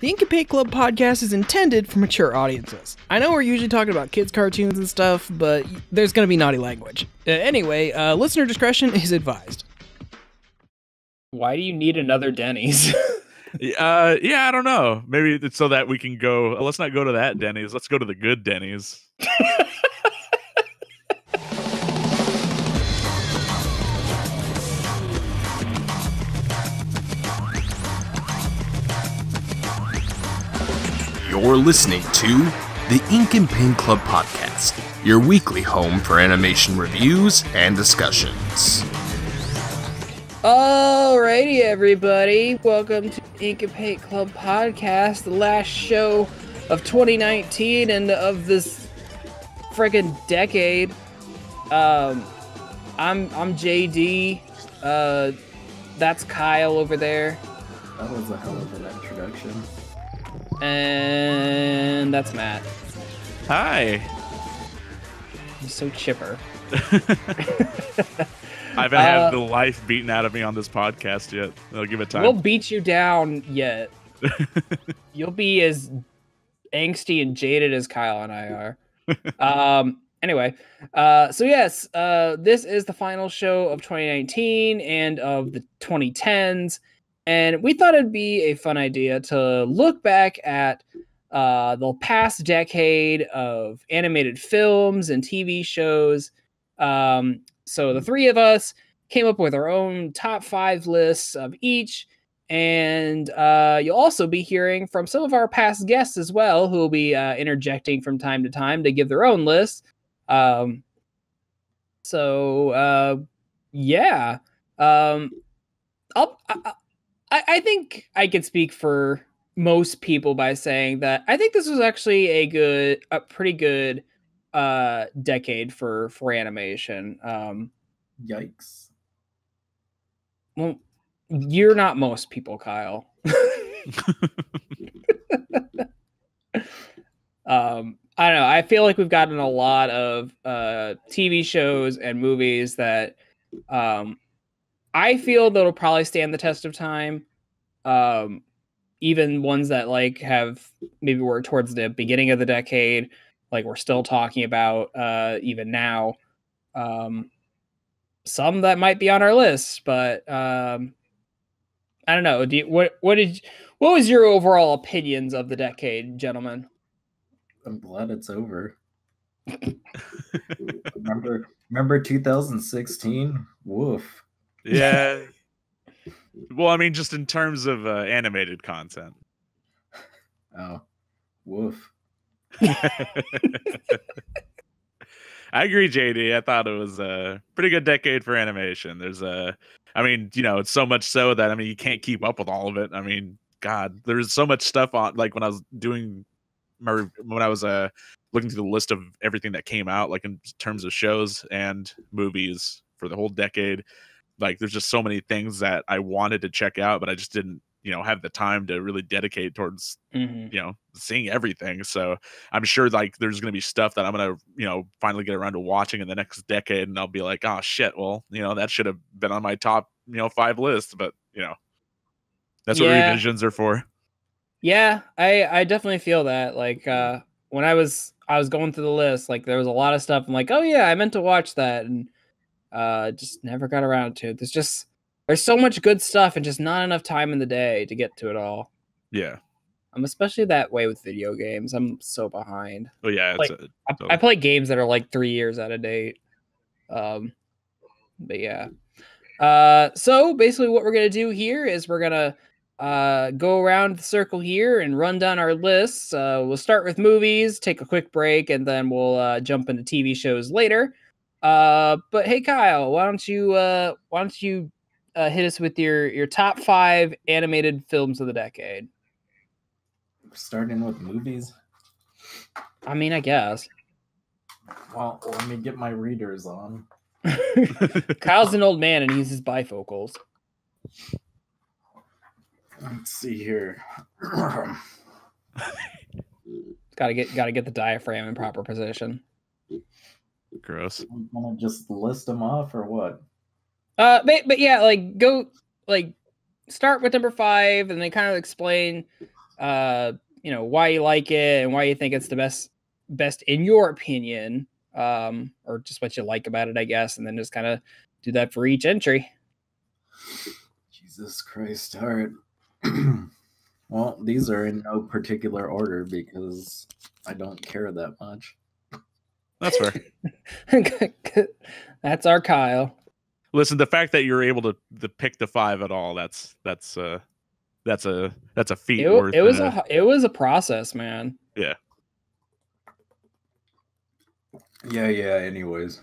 The Ink and Paint Club podcast is intended for mature audiences. I know we're usually talking about kids' cartoons and stuff, but there's going to be naughty language. Anyway, listener discretion is advised. Why do you need another Denny's? Yeah, I don't know. Maybe it's so that we can go. Let's not go to that Denny's. Let's go to the good Denny's. You're listening to the Ink and Paint Club podcast, your weekly home for animation reviews and discussions. Alrighty, everybody. Welcome to Ink and Paint Club podcast, the last show of 2019 and of this friggin' decade. I'm JD. That's Kyle over there. That was a hell of an introduction. And that's Matt. Hi. He's so chipper. I haven't had the life beaten out of me on this podcast yet. I'll give it time. We'll beat you down yet. You'll be as angsty and jaded as Kyle and I are. Anyway, so yes, this is the final show of 2019 and of the 2010s. And we thought it'd be a fun idea to look back at the past decade of animated films and TV shows. So the three of us came up with our own top 5 lists of each. And you'll also be hearing from some of our past guests as well, who will be interjecting from time to time to give their own lists. Yeah. I think I could speak for most people by saying that I think this was actually a pretty good decade for animation. Yikes. Well, you're not most people, Kyle. I don't know. I feel like we've gotten a lot of TV shows and movies that I feel that'll probably stand the test of time. Even ones that like have maybe were towards the beginning of the decade, like we're still talking about even now. Some that might be on our list, but I don't know. What was your overall opinions of the decade, gentlemen? I'm glad it's over. Remember 2016? Woof. Yeah. Well, I mean, just in terms of animated content. Oh, woof. I agree, JD. I thought it was a pretty good decade for animation. I mean, it's so much so that, you can't keep up with all of it. I mean, God, there's so much stuff on, like when I was looking through the list of everything that came out, like in terms of shows and movies for the whole decade. Like, there's just so many things that I wanted to check out, but I just didn't, have the time to really dedicate towards, seeing everything. So I'm sure like there's going to be stuff that I'm going to, finally get around to watching in the next decade. And I'll be like, oh shit. Well, that should have been on my top, 5 list, but that's what revisions are for. Yeah, I definitely feel that. Like, when I was going through the list, like there was a lot of stuff. I'm like, oh yeah, I meant to watch that. And just never got around to it. There's so much good stuff and just not enough time in the day to get to it all. Yeah. I'm especially that way with video games. I'm so behind. Oh yeah. I play games that are like 3 years out of date. But yeah. So basically what we're going to do here is we're going to go around the circle here and run down our lists. We'll start with movies, take a quick break, and then we'll jump into TV shows later. But hey, Kyle, why don't you hit us with your top 5 animated films of the decade? Starting with movies. I mean, I guess. Well, let me get my readers on. Kyle's an old man and he uses bifocals. Let's see here. Gotta get the diaphragm in proper position. Gross. I'm gonna just list them off or what? But yeah, like go like start with number 5 and then kind of explain why you like it and why you think it's the best in your opinion, or just what you like about it, I guess, and then just kind of do that for each entry. Jesus Christ. All right. Well, these are in no particular order because I don't care that much. That's fair. That's our Kyle. Listen, the fact that you're able to pick the 5 at all, that's a feat. It was a process, man. Yeah. Yeah, anyways.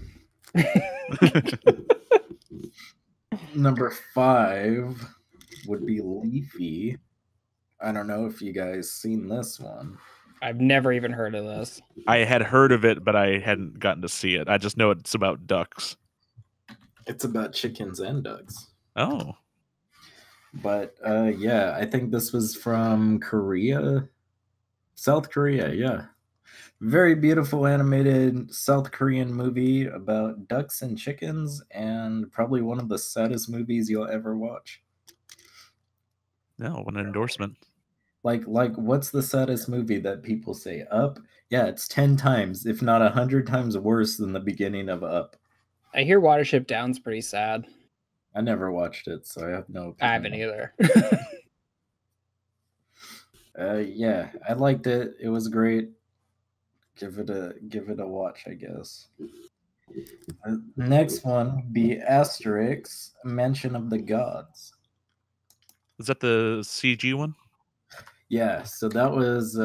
Number 5 would be Leafy. I don't know if you guys seen this one. I've never even heard of this. I had heard of it, but I hadn't gotten to see it. I just know it's about ducks. It's about chickens and ducks. Oh. But yeah, I think this was from Korea. South Korea, yeah. Very beautiful animated South Korean movie about ducks and chickens, and probably one of the saddest movies you'll ever watch. No, what an endorsement. Like what's the saddest movie that people say? Up? Yeah, it's 10 times, if not 100 times worse than the beginning of Up. I hear Watership Down's pretty sad. I never watched it, so I have no opinion. I haven't either. Yeah, I liked it. It was great. Give it a watch, I guess. Next one would be Asterix, Mansion of the Gods. Is that the CG one? Yeah, so that was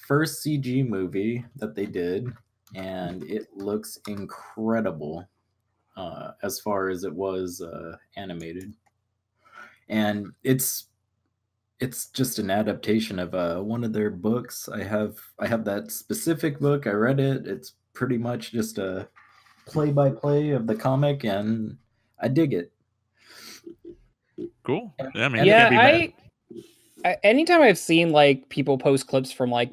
first CG movie that they did, and it looks incredible as far as it was animated. And it's just an adaptation of one of their books. I have that specific book. I read it. It's pretty much just a play-by-play of the comic, and I dig it. Cool. Yeah, I mean, yeah, anytime I've seen like people post clips from like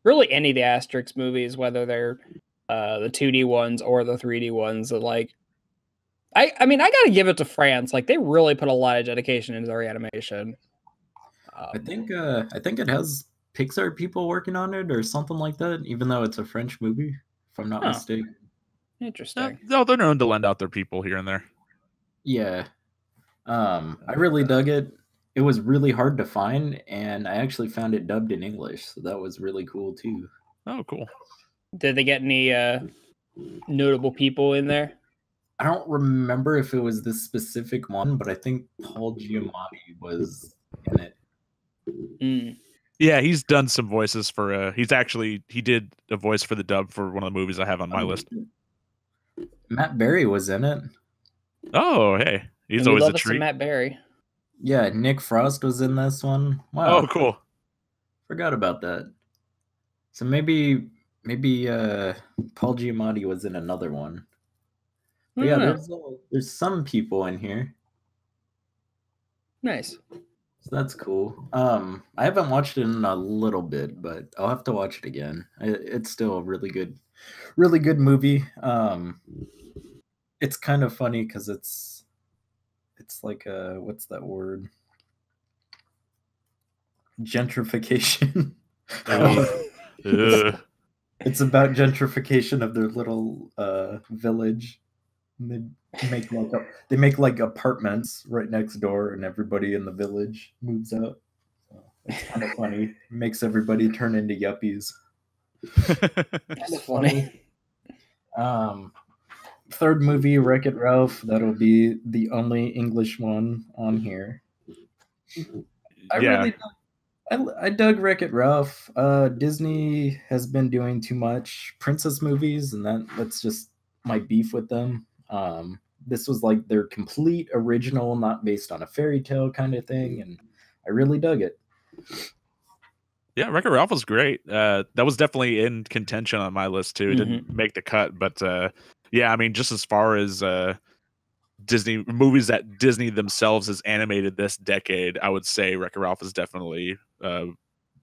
really any of the Asterix movies, whether they're the 2D ones or the 3D ones, that like I mean I gotta give it to France. Like they really put a lot of dedication into their animation. I think it has Pixar people working on it or something like that, even though it's a French movie, if I'm not mistaken. Interesting. No, they're known to lend out their people here and there. Yeah. I really dug it. It was really hard to find, and I actually found it dubbed in English, so that was really cool too. Oh, cool. Did they get any notable people in there? I don't remember if it was this specific one, but I think Paul Giamatti was in it. Mm. Yeah, he's done some voices for he did a voice for the dub for one of the movies I have on my list. Matt Berry was in it. Oh, hey. He's always a treat. Matt Berry. Yeah, Nick Frost was in this one. Wow. Oh, cool. Forgot about that. So maybe Paul Giamatti was in another one. But yeah, there's some people in here. Nice. So that's cool. I haven't watched it in a little bit, but I'll have to watch it again. It's still a really good movie. It's kind of funny because it's like what's that word? Gentrification. It's about gentrification of their little village. And they make like apartments right next door, and everybody in the village moves out. So it's kind of funny. It makes everybody turn into yuppies. That's funny. Third movie, Wreck-It Ralph. That'll be the only English one on here. I dug Wreck-It Ralph. Disney has been doing too much princess movies, and that's just my beef with them. This was like their complete original, not based on a fairy tale kind of thing, and I really dug it. Yeah, Wreck-It Ralph was great. That was definitely in contention on my list too. It didn't make the cut, but yeah, I mean, just as far as Disney movies that Disney themselves has animated this decade, I would say Wreck-It Ralph is definitely, I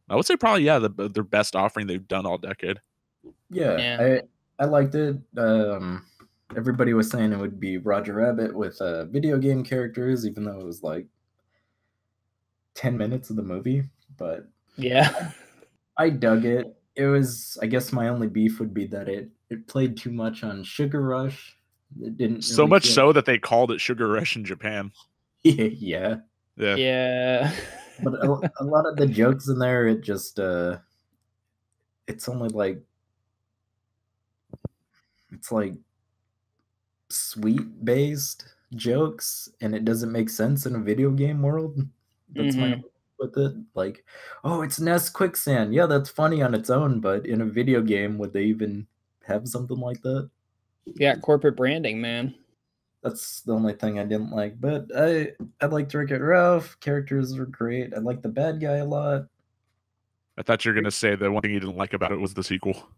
would say probably their best offering they've done all decade. Yeah. I liked it. Everybody was saying it would be Roger Rabbit with video game characters, even though it was like 10 minutes of the movie. But Yeah. I dug it. It was, I guess, my only beef would be that it played too much on Sugar Rush. It didn't So really much feel. so that they called it Sugar Rush in Japan. Yeah, Yeah. Yeah. but a lot of the jokes in there, it just it's only like it's like sweet based jokes, and it doesn't make sense in a video game world. That's my Mhm. with it. Like, oh, it's Nest Quicksand. Yeah, that's funny on its own, but in a video game, would they even have something like that? Yeah, corporate branding, man. That's the only thing I didn't like. But I liked Wreck-It Ralph. Characters were great. I like the bad guy a lot. I thought you were gonna say the one thing you didn't like about it was the sequel.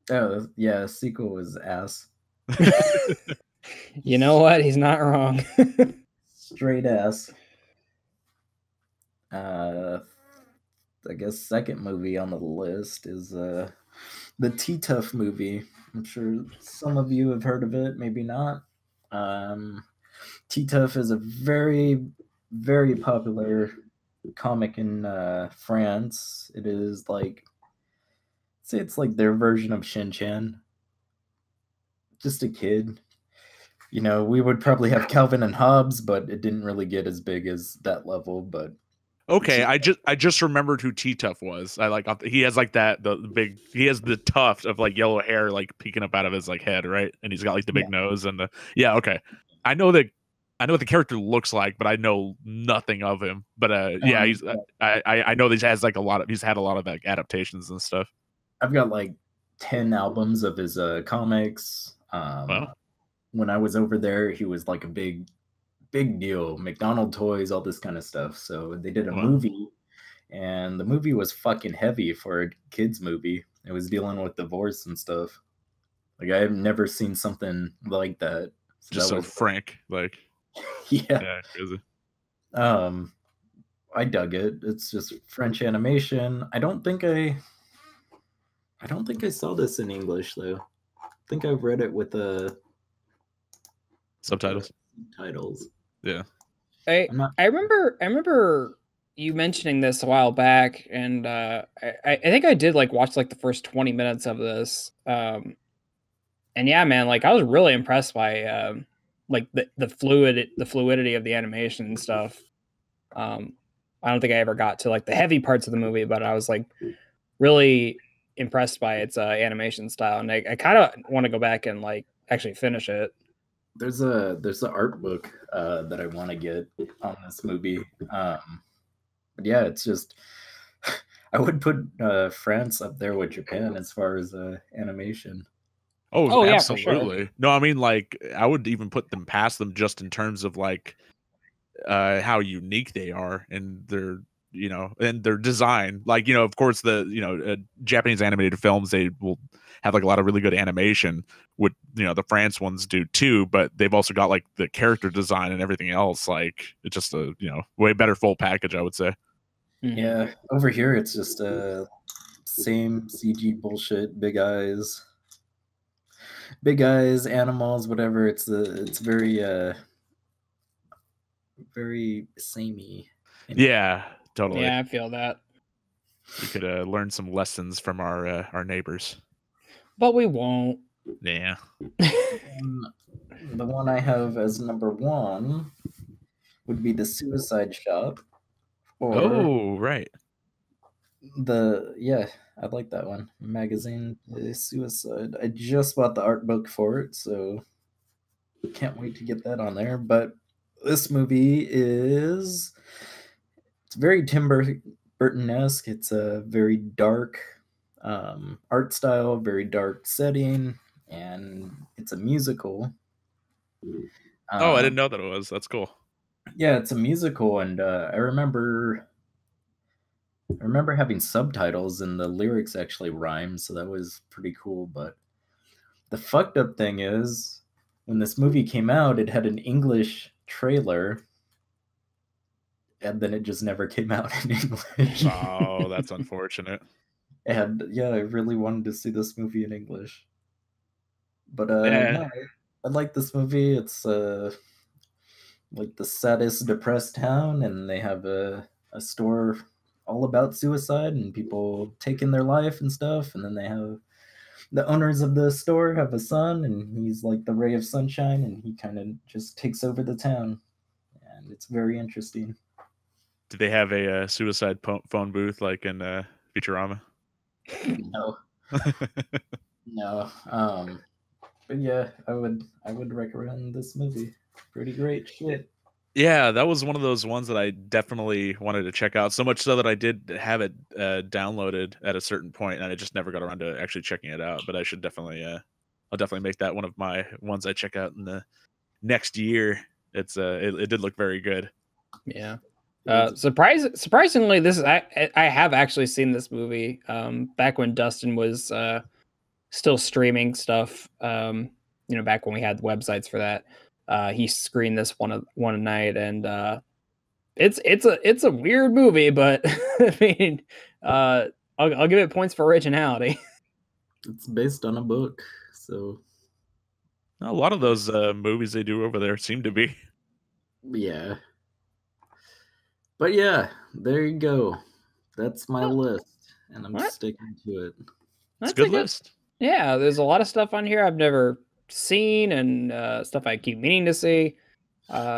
Oh yeah, sequel was ass. You know what? He's not wrong. Straight ass. I guess second movie on the list is the T-Tough movie. I'm sure some of you have heard of it, maybe not. T-Tough is a very, very popular comic in France. It is like, say it's like their version of Shin-Chan. Just a kid. You know, we would probably have Calvin and Hobbes, but it didn't really get as big as that level. But Okay, I just remembered who T Tough was. I like he has like the big he has the tuft of like yellow hair like peeking up out of his like head, right? And he's got like the big nose and the okay. I know what the character looks like, but I know nothing of him. But yeah, he's I know that he's had a lot of like adaptations and stuff. I've got like 10 albums of his comics. Wow. When I was over there, he was like a big deal. McDonald toys, all this kind of stuff. So they did a movie, and the movie was fucking heavy for a kids movie. It was dealing with divorce and stuff. Like I've never seen something like that. Just that so frank, like yeah. Crazy. I dug it. It's just French animation. I don't think I saw this in English though. I think I read it with subtitles. Titles. Yeah. I remember you mentioning this a while back, and I think I did like watch like the first 20 minutes of this. And yeah, man, like I was really impressed by like the fluidity of the animation and stuff. I don't think I ever got to like the heavy parts of the movie, but I was like really impressed by its animation style, and I kind of want to go back and like actually finish it. There's a art book that I want to get on this movie. But yeah, it's just I would put France up there with Japan as far as animation. Oh yeah, absolutely. for sure. No, I mean like I would even put them past them just in terms of like how unique they are and their and their design. Like of course the Japanese animated films, they will have like a lot of really good animation, with the France ones do too, but they've also got like the character design and everything else. Like it's just a way better full package, I would say. Mm-hmm. Yeah, over here it's just same CG bullshit, big eyes, animals, whatever. It's very very samey. Yeah, totally. Yeah, I feel that. We could learn some lessons from our neighbors, but we won't. Yeah. The one I have as number 1 would be The Suicide Shop. Oh, right. I like that one. Magazine Suicide. I just bought the art book for it, so can't wait to get that on there. But this movie it's very Tim Burton-esque. It's a very dark art style, very dark setting, and it's a musical. I didn't know that it was. That's cool. Yeah, it's a musical, and I remember having subtitles and the lyrics actually rhyme, so that was pretty cool. But the fucked up thing is, when this movie came out, it had an English trailer, and then it just never came out in English. Oh, that's unfortunate. And yeah, I really wanted to see this movie in English. But Yeah. no, I like this movie. It's like the saddest, depressed town, and they have a store all about suicide and people taking their life and stuff. And then they have the owners of the store have a son, and he's like the ray of sunshine, and he kind of just takes over the town. And it's very interesting. Do they have a suicide phone booth like in Futurama? No, no. But yeah, I would recommend this movie. Pretty great shit. Yeah, that was one of those ones that I definitely wanted to check out. So much so that I did have it downloaded at a certain point, and I just never got around to actually checking it out. But I should definitely, I'll definitely make that one of my ones I check out in the next year. It's it did look very good. Yeah. Surprisingly, I have actually seen this movie back when Dustin was still streaming stuff. Back when we had websites for that. He screened this one a night, and it's a weird movie, but I mean, I'll give it points for originality. It's based on a book, so a lot of those movies they do over there seem to be. Yeah. But yeah, there you go. That's my list, and I'm sticking to it. It's a good list. Yeah, there's a lot of stuff on here I've never seen, and stuff I keep meaning to see.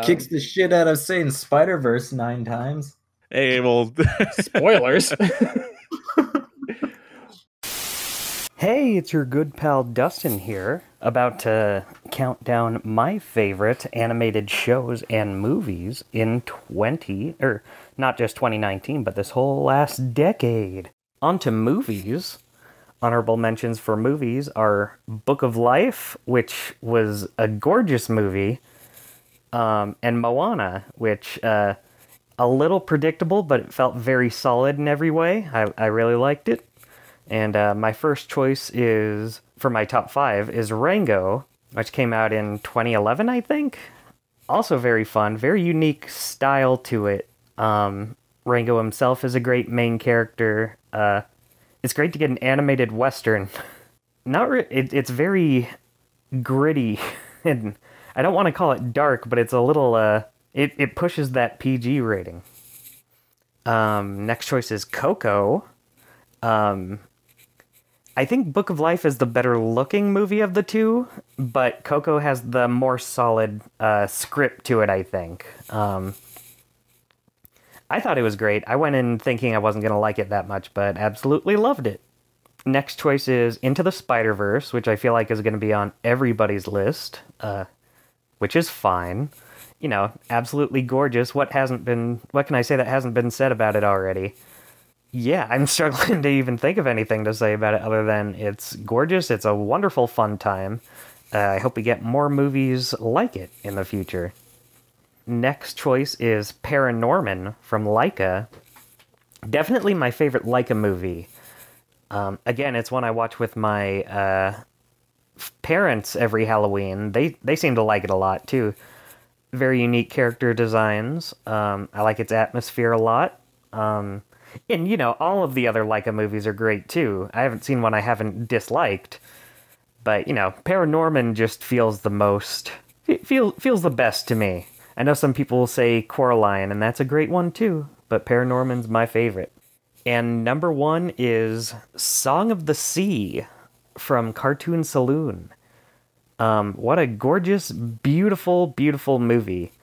Kicks the shit out of saying Spider-Verse 9 times. Hey, well, spoilers. Hey, it's your good pal Dustin here, about to count down my favorite animated shows and movies in not just 2019, but this whole last decade. On to movies. Honorable mentions for movies are Book of Life, which was a gorgeous movie, and Moana, which, a little predictable, but it felt very solid in every way. I really liked it. And my first choice is, for my top 5, is Rango, which came out in 2011, I think. Also very fun, very unique style to it. Rango himself is a great main character. It's great to get an animated Western. It's very gritty, and I don't want to call it dark, but it's a little, it pushes that PG rating. Next choice is Coco. I think Book of Life is the better looking movie of the two, but Coco has the more solid script to it, I think. I thought it was great. I went in thinking I wasn't going to like it that much, but absolutely loved it. Next choice is Into the Spider-Verse, which I feel like is going to be on everybody's list, which is fine. You know, absolutely gorgeous. What can I say that hasn't been said about it already? Yeah, I'm struggling to even think of anything to say about it other than it's gorgeous, it's a wonderful fun time. I hope we get more movies like it in the future. Next choice is Paranorman from Laika. Definitely my favorite Laika movie. Again, it's one I watch with my parents every Halloween. They seem to like it a lot, too. Very unique character designs. I like its atmosphere a lot. And, you know, all of the other Laika movies are great, too. I haven't seen one I haven't disliked. But, you know, Paranorman just feels the most... feels the best to me. I know some people will say Coraline, and that's a great one, too. But Paranorman's my favorite. And number 1 is Song of the Sea from Cartoon Saloon. What a gorgeous, beautiful, beautiful movie.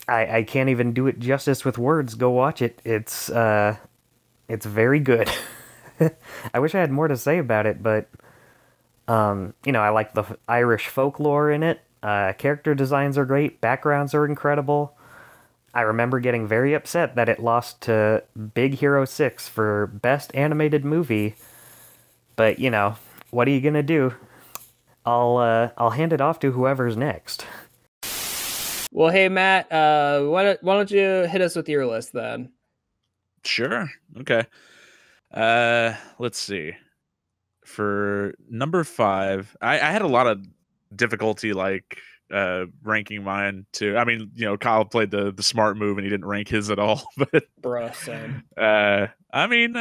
I can't even do it justice with words. Go watch it. It's very good. I wish I had more to say about it, but, you know, I like the Irish folklore in it. Character designs are great. Backgrounds are incredible. I remember getting very upset that it lost to Big Hero 6 for Best Animated Movie. But, you know, what are you gonna do? I'll hand it off to whoever's next. Well, hey, Matt, why don't you hit us with your list, then? Sure. Okay. Let's see. For number 5, I had a lot of difficulty, like, ranking mine too. I mean, you know, Kyle played the smart move and he didn't rank his at all, but Bruh, same. I mean,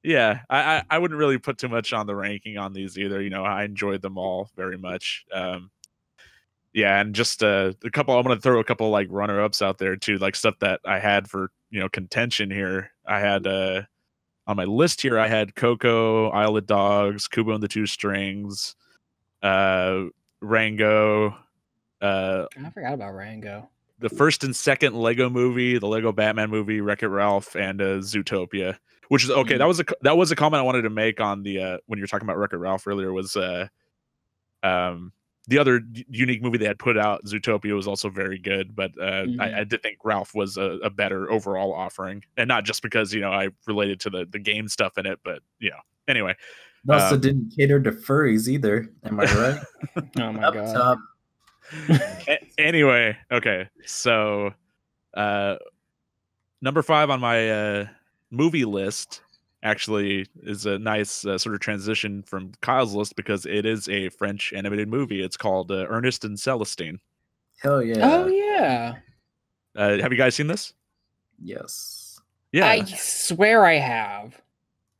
yeah, I wouldn't really put too much on the ranking on these either. You know, I enjoyed them all very much. Yeah, and just a couple, I'm gonna throw a couple like runner-ups out there too, like stuff that I had for, you know, contention here. I had on my list here, I had Coco, Isle of Dogs, Kubo and the Two Strings, Rango, I forgot about Rango. the first and second Lego movie, the Lego Batman movie, Wreck-It Ralph, and Zootopia. Which is okay. That was a comment I wanted to make on the when you were talking about Wreck-It Ralph earlier. Was the other unique movie they had put out, Zootopia, was also very good, but I did think Ralph was a better overall offering, and not just because I related to the game stuff in it, but anyway. It also didn't cater to furries either. Am I right? Oh my Up god. top. Anyway, okay, so number 5 on my movie list actually is a nice sort of transition from Kyle's list, because it is a French animated movie. It's called Ernest and Celestine. Hell yeah. Oh yeah. Have you guys seen this? Yes. Yeah. I swear I have.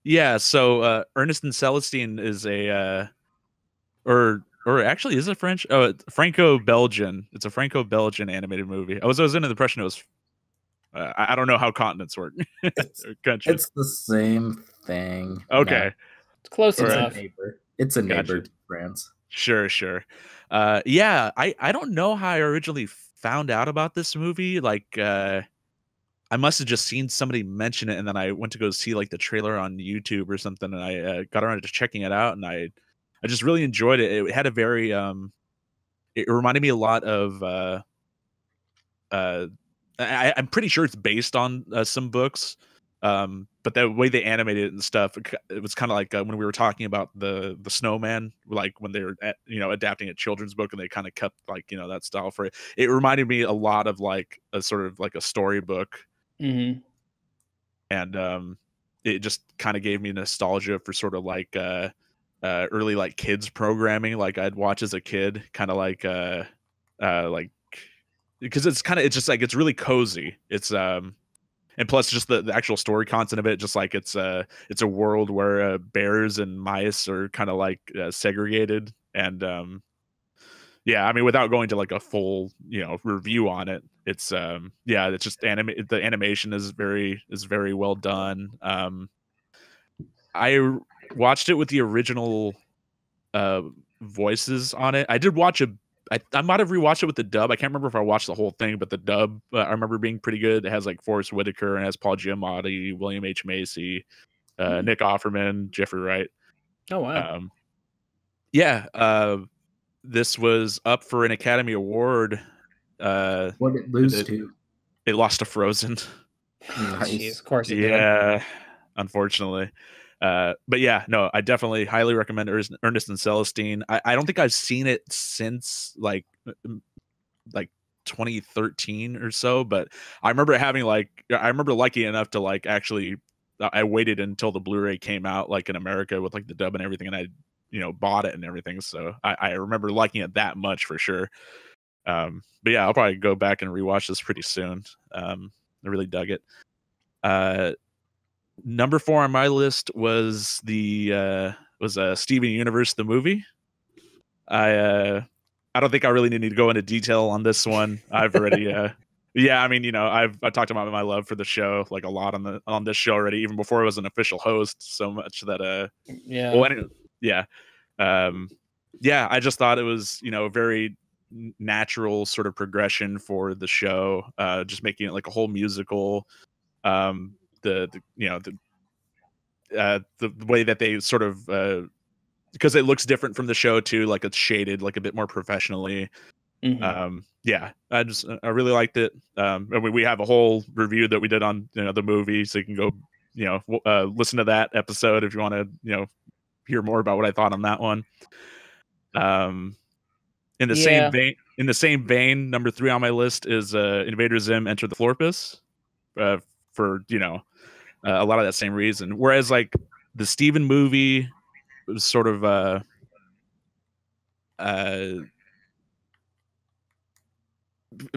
Yeah, so Ernest and Celestine is a or actually is it French? Oh, Franco-Belgian. It's a Franco-Belgian animated movie. I was under the impression it was I don't know how continents work. It's the same thing. Okay. It's close It's enough. a neighbor. It's a neighbor Gotcha. to France. Sure. Yeah, I don't know how I originally found out about this movie. Like I must have just seen somebody mention it, and then I went to go see like the trailer on YouTube or something, and I got around to checking it out, and I just really enjoyed it. It had a very it reminded me a lot of I'm pretty sure it's based on some books, but the way they animated it and stuff, it was kind of like when we were talking about the Snowman, like when they were adapting a children's book, and they kind of kept like that style for it. It reminded me a lot of like a sort of like a storybook. Mm-hmm. And it just kind of gave me nostalgia for sort of like early like kids programming, like I'd watch as a kid, kind of like because it's really cozy. It's and plus just the actual story content of it, just like it's a world where bears and mice are kind of like segregated, and yeah, I mean, without going to like a full review on it, it's it's just the animation is very well done. I watched it with the original voices on it. I did watch I might have rewatched it with the dub. I can't remember if I watched the whole thing, but the dub I remember being pretty good. It has like Forrest Whitaker, and it has Paul Giamatti, William H. Macy, Nick Offerman, Jeffrey Wright. Oh wow. This was up for an Academy Award. What did it lose to? It lost to Frozen. Nice. Jeez, of course it did. Yeah, unfortunately. But yeah, no, I definitely highly recommend Ernest and Celestine. I don't think I've seen it since like 2013 or so, but I remember liking it enough to like actually I waited until the Blu-ray came out like in America with like the dub and everything, and I bought it and everything. So I remember liking it that much for sure. But yeah, I'll probably go back and rewatch this pretty soon. I really dug it. Number 4 on my list was Steven Universe the movie. I don't think I really need to go into detail on this one. I've already yeah, I mean, I've talked about my love for the show like a lot on this show already, even before I was an official host, so much that yeah. well, anyway, yeah. Yeah, I just thought it was, a very natural sort of progression for the show, just making it like a whole musical. The way that they sort of because it looks different from the show too, like it's shaded like a bit more professionally. Mm-hmm. Yeah, I really liked it. And we have a whole review that we did on the movie, so you can go listen to that episode if you want to hear more about what I thought on that one. In the same vein, number 3 on my list is Invader Zim Enter the Florpus, for a lot of that same reason. Whereas like the Steven movie was sort of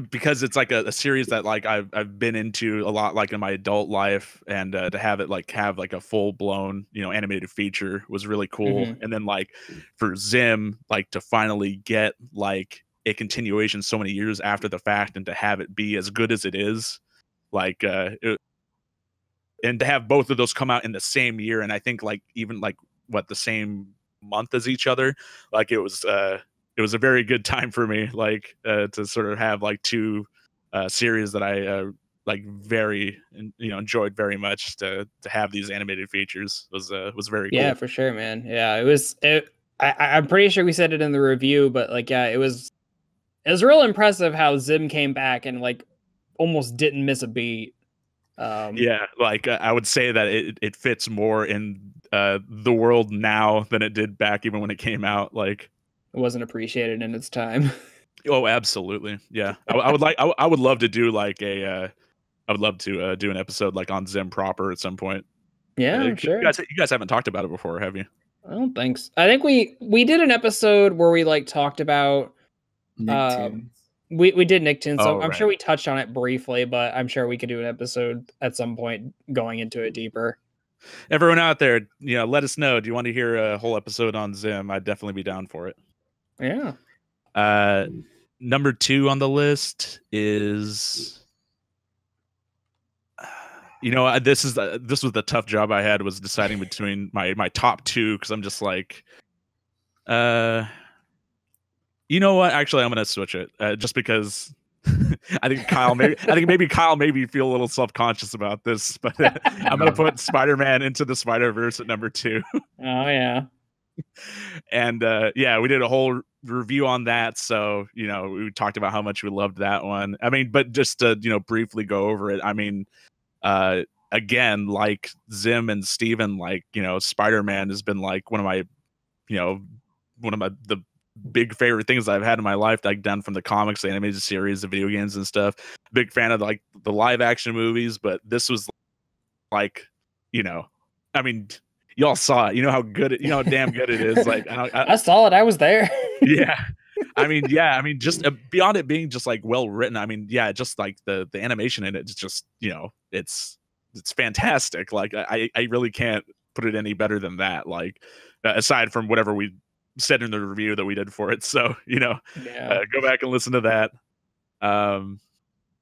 because it's like a series that like I've been into a lot like in my adult life, and to have it like have like a full blown animated feature was really cool. Mm-hmm. And then like for Zim, like to finally get like a continuation so many years after the fact, and to have it be as good as it is, like it and to have both of those come out in the same year, and I think like even like what the same month as each other, like it was a very good time for me, like to sort of have like two series that I like very enjoyed very much to have these animated features was very cool. Yeah, for sure, man. Yeah, I'm pretty sure we said it in the review, but like, yeah, it was real impressive how Zim came back and like almost didn't miss a beat. Yeah, like I would say that it fits more in the world now than it did back even when it came out. Like, it wasn't appreciated in its time. Oh, absolutely. Yeah, I would love to do like I would love to do an episode like on Zim proper at some point. Yeah, sure. You guys haven't talked about it before, have you? I don't think so. I think we did an episode where we like talked about Nicktoons. We did Nicktoons, so Oh, I'm right. sure we touched on it briefly, but I'm sure we could do an episode at some point going into it deeper. Everyone out there, let us know. Do you want to hear a whole episode on Zim? I'd definitely be down for it. Yeah. Number 2 on the list is, this was the tough job I had, was deciding between my top 2, because I'm just like, you know what? Actually, I'm gonna switch it just because I think maybe Kyle made me feel a little self-conscious about this, but I'm gonna put Spider-Man Into the Spider-Verse at number 2. Oh yeah. And yeah, we did a whole review on that, so we talked about how much we loved that one. I mean, but just to briefly go over it, I mean, again, like Zim and Steven, like Spider-Man has been like one of my the big favorite things I've had in my life, like done from the comics, the animated series, the video games and stuff. Big fan of like the live action movies, but this was like, I mean, y'all saw it. You know how good how damn good it is. Like I saw it. I was there. Yeah. I mean, just beyond it being just like well written. I mean, yeah, just like the animation in it is just, it's fantastic. Like I really can't put it any better than that. Like aside from whatever we said in the review that we did for it. So, go back and listen to that.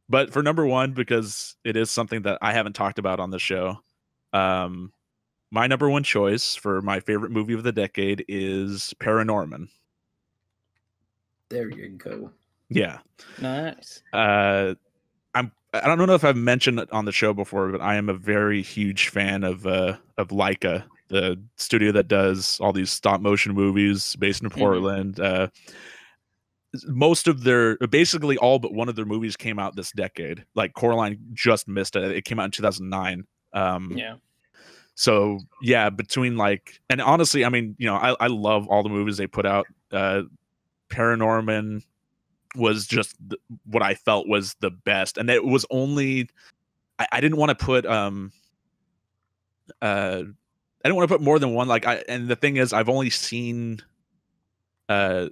But for number 1, because it is something that I haven't talked about on the show, my number 1 choice for my favorite movie of the decade is Paranorman. There you go. Yeah. Nice. I don't know if I've mentioned it on the show before, but I am a very huge fan of Laika, the studio that does all these stop motion movies based in Portland. Most of basically all but one of their movies came out this decade. Like Coraline just missed it. It came out in 2009. Yeah. So yeah, between like, and honestly, I mean, I love all the movies they put out. Paranorman was just what I felt was the best, and it was only I didn't want to put I didn't want to put more than one. Like and the thing is, I've only seen the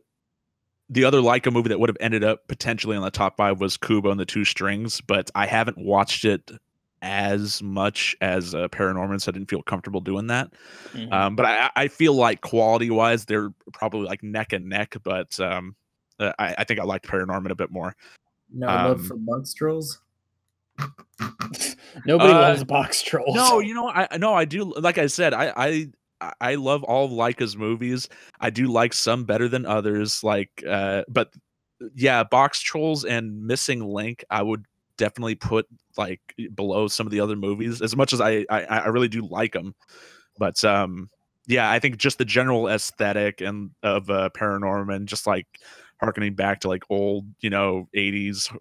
other Laika movie that would have ended up potentially on the top 5 was Kubo and the Two Strings, but I haven't watched it as much as Paranorman, so I didn't feel comfortable doing that. But I feel like quality wise they're probably like neck and neck, but I think I liked Paranorman a bit more. No love for Box Trolls. Nobody loves Box Trolls. No, I do. Like I said, I love all of Laika's movies. I do like some better than others. Like, but yeah, Box Trolls and Missing Link, I would definitely put like below some of the other movies, as much as I really do like them. But yeah, I think just the general aesthetic and of Paranorman, just like harkening back to like old 80s,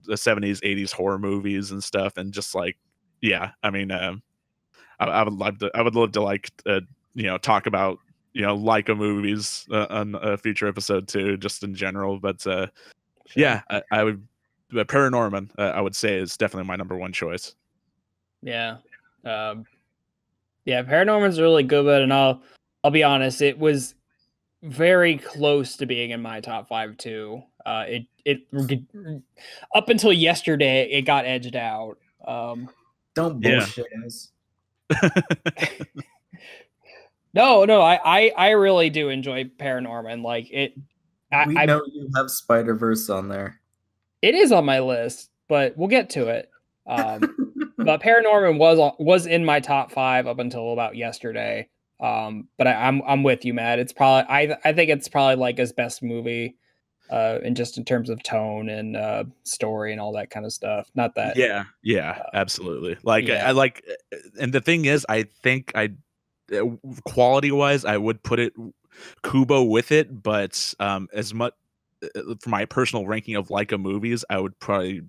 the 70s, 80s horror movies and stuff, and just like, yeah, I mean, I would love to like talk about Laika movies on a future episode too, just in general. But Sure. yeah, I would. Paranorman, I would say, is definitely my number 1 choice. Yeah. Yeah, Paranorman's really good, but and I'll be honest, it was very close to being in my top 5 too. It up until yesterday it got edged out. Don't bullshit us. No, I really do enjoy Paranorman. Like it. We know you have Spider-Verse on there. It is on my list, but we'll get to it. But Paranorman was in my top 5 up until about yesterday. But I'm with you, Matt. It's probably I think it's probably like his best movie, and just in terms of tone and story and all that kind of stuff. Not that. Yeah, absolutely. Like yeah. I like, and the thing is, I think quality wise, I would put it Kubo with it, but as much for my personal ranking of Laika movies, I would probably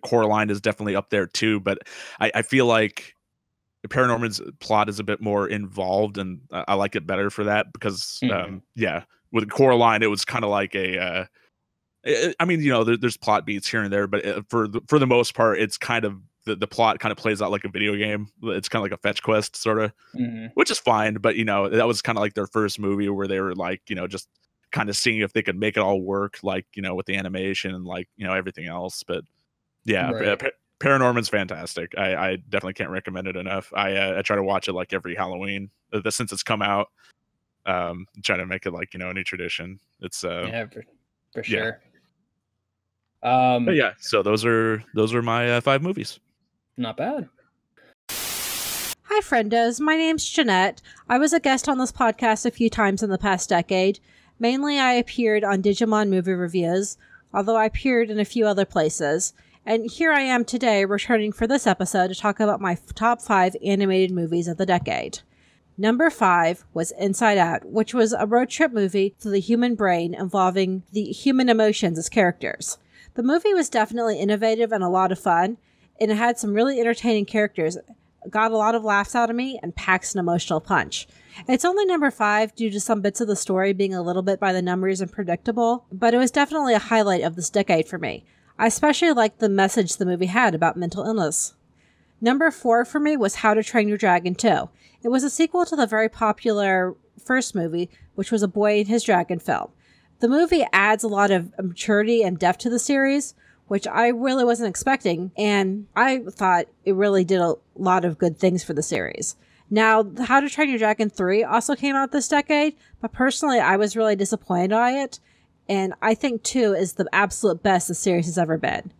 Coraline is definitely up there too. But I feel like Paranorman's plot is a bit more involved, and I like it better for that because with Coraline it was kind of like a I mean, there's plot beats here and there, but for the most part it's kind of the plot kind of plays out like a video game. It's kind of like a fetch quest sort of, which is fine, but that was kind of like their first movie where they were like just kind of seeing if they could make it all work, like with the animation and like everything else. But Paranorman's fantastic. I definitely can't recommend it enough. I try to watch it like every Halloween since it's come out. Try to make it like a new tradition. It's for sure. But yeah, so those are my 5 movies. Not bad. Hi, friendos. My name's Jeanette. I was a guest on this podcast a few times in the past decade. Mainly, I appeared on Digimon movie reviews, although I appeared in a few other places. And here I am today, returning for this episode to talk about my top 5 animated movies of the decade. Number 5 was Inside Out, which was a road trip movie through the human brain involving the human emotions as characters. The movie was definitely innovative and a lot of fun, and it had some really entertaining characters, got a lot of laughs out of me, and packs an emotional punch. It's only number 5 due to some bits of the story being a little bit by the numbers and predictable, but it was definitely a highlight of this decade for me. I especially liked the message the movie had about mental illness. Number 4 for me was How to Train Your Dragon 2. It was a sequel to the very popular first movie, which was A Boy and His Dragon film. The movie adds a lot of maturity and depth to the series, which I really wasn't expecting, and I thought it really did a lot of good things for the series. Now, How to Train Your Dragon 3 also came out this decade, but personally I was really disappointed by it, and I think 2 is the absolute best the series has ever been.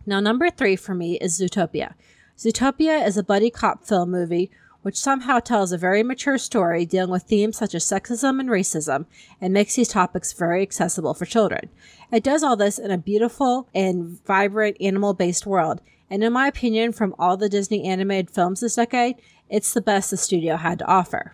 Now, number 3 for me is Zootopia. Zootopia is a buddy cop film movie which somehow tells a very mature story dealing with themes such as sexism and racism and makes these topics very accessible for children. It does all this in a beautiful and vibrant animal-based world, and in my opinion, from all the Disney animated films this decade, it's the best the studio had to offer.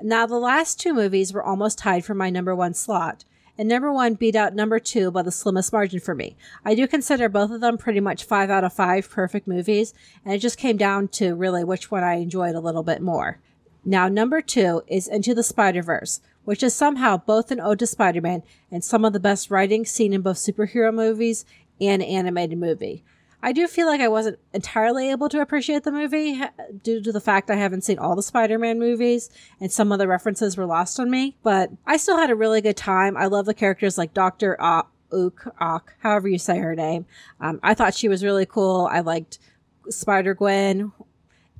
Now, the last 2 movies were almost tied for my number 1 slot, and number 1 beat out number 2 by the slimmest margin for me. I do consider both of them pretty much 5 out of 5 perfect movies, and it just came down to really which one I enjoyed a little bit more. Now, number 2 is Into the Spider-Verse, which is somehow both an ode to Spider-Man and some of the best writing seen in both superhero movies and animated movie. I do feel like I wasn't entirely able to appreciate the movie due to the fact I haven't seen all the Spider-Man movies and some of the references were lost on me, but I still had a really good time. I love the characters like Dr. Ock, however you say her name. I thought she was really cool. I liked Spider-Gwen,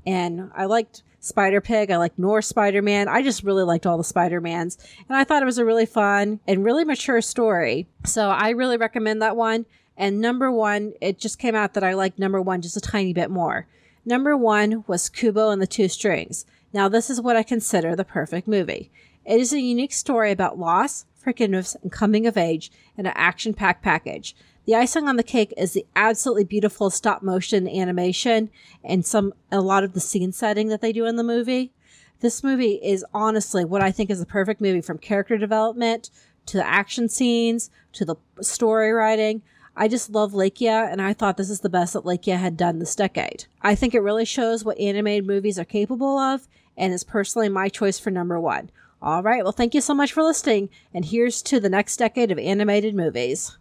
and I liked Spider-Pig. I liked Norse Spider-Man. I just really liked all the Spider-Mans, and I thought it was a really fun and really mature story. So I really recommend that one. And number 1, it just came out that I liked number 1 just a tiny bit more. Number 1 was Kubo and the Two Strings. Now, this is what I consider the perfect movie. It is a unique story about loss, forgiveness, and coming of age in an action-packed package. The icing on the cake is the absolutely beautiful stop-motion animation and a lot of the scene setting that they do in the movie. This movie is honestly what I think is the perfect movie, from character development to the action scenes to the story writing. I just love Laika, and I thought this is the best that Laika had done this decade. I think it really shows what animated movies are capable of, and is personally my choice for number 1. All right, well, thank you so much for listening, and here's to the next decade of animated movies.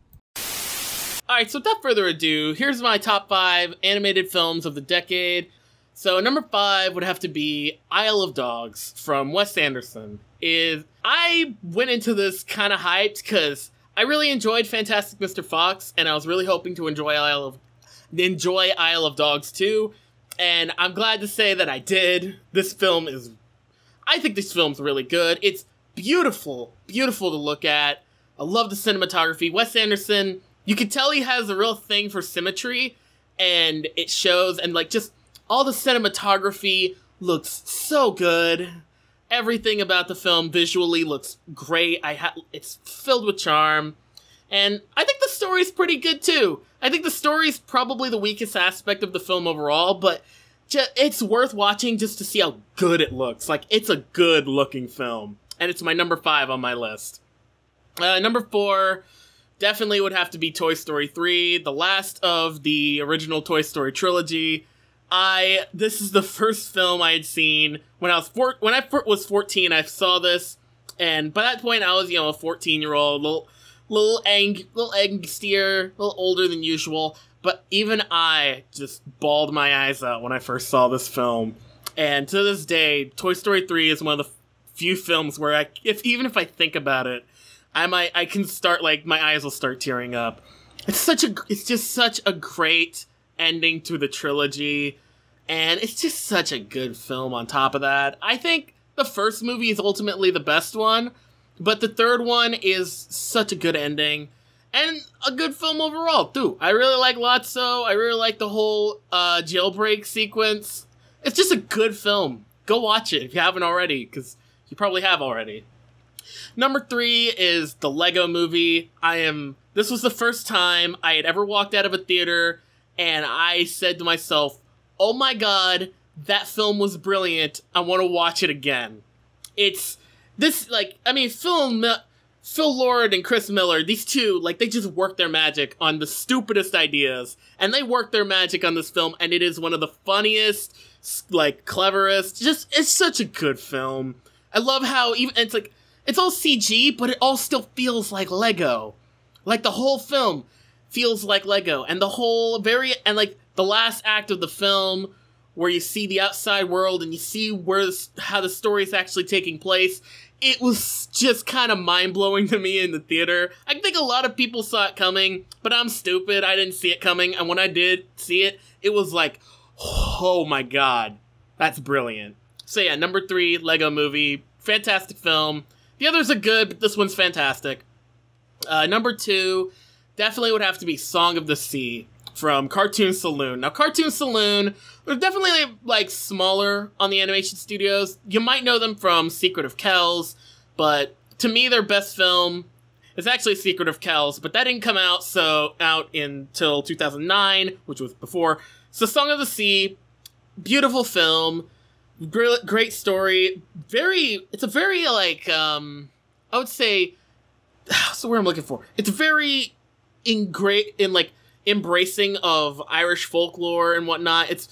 All right, so without further ado, here's my top 5 animated films of the decade. So number 5 would have to be Isle of Dogs from Wes Anderson. I went into this kind of hyped because I really enjoyed Fantastic Mr. Fox, and I was really hoping to enjoy Isle of Dogs too, and I'm glad to say that I did. I think this film's really good. It's beautiful to look at. I love the cinematography. Wes Anderson, you can tell he has a real thing for symmetry, and it shows, and like just all the cinematography looks so good. Everything about the film visually looks great. It's filled with charm. And I think the story's pretty good too. I think the story's probably the weakest aspect of the film overall, but it's worth watching just to see how good it looks. Like, it's a good looking film. And it's my number 5 on my list. Number 4 definitely would have to be Toy Story 3, the last of the original Toy Story trilogy. This is the first film I had seen when I was 14. I saw this, and by that point I was, a 14-year-old, little angstier, a little older than usual. But even I just bawled my eyes out when I first saw this film. And to this day, Toy Story 3 is one of the few films where even if I think about it, I can start, like, my eyes will start tearing up. It's just such a great ending to the trilogy, and it's just such a good film on top of that. I think the first movie is ultimately the best one, but the third one is such a good ending, and a good film overall, too. I really like Lotso. I really like the whole jailbreak sequence. It's just a good film. Go watch it if you haven't already, because you probably have already. Number 3 is the Lego Movie. This was the first time I had ever walked out of a theater, and I said to myself, oh my god, that film was brilliant. I want to watch it again. Phil Lord and Chris Miller, these two, like, they just work their magic on the stupidest ideas, and they work their magic on this film, and it is one of the funniest, like, cleverest, it's such a good film. I love how it's all CG, but it all still feels like Lego. Like, the whole film feels like Lego, and the last act of the film, where you see the outside world and you see how the story is actually taking place, it was just kind of mind-blowing to me in the theater. I think a lot of people saw it coming, but I'm stupid. I didn't see it coming, and when I did see it, it was like, oh my god, that's brilliant. So yeah, number 3, Lego Movie, fantastic film. The others are good, but this one's fantastic. Number 2 definitely would have to be Song of the Sea from Cartoon Saloon. Now, Cartoon Saloon, they're definitely, like, smaller on the animation studios. You might know them from Secret of Kells, but to me, their best film is actually Secret of Kells, but that didn't come out until 2009, which was before. So, Song of the Sea, beautiful film, great story. It's a very, like, I would say, what's the word I'm looking for? It's very embracing of Irish folklore and whatnot. It's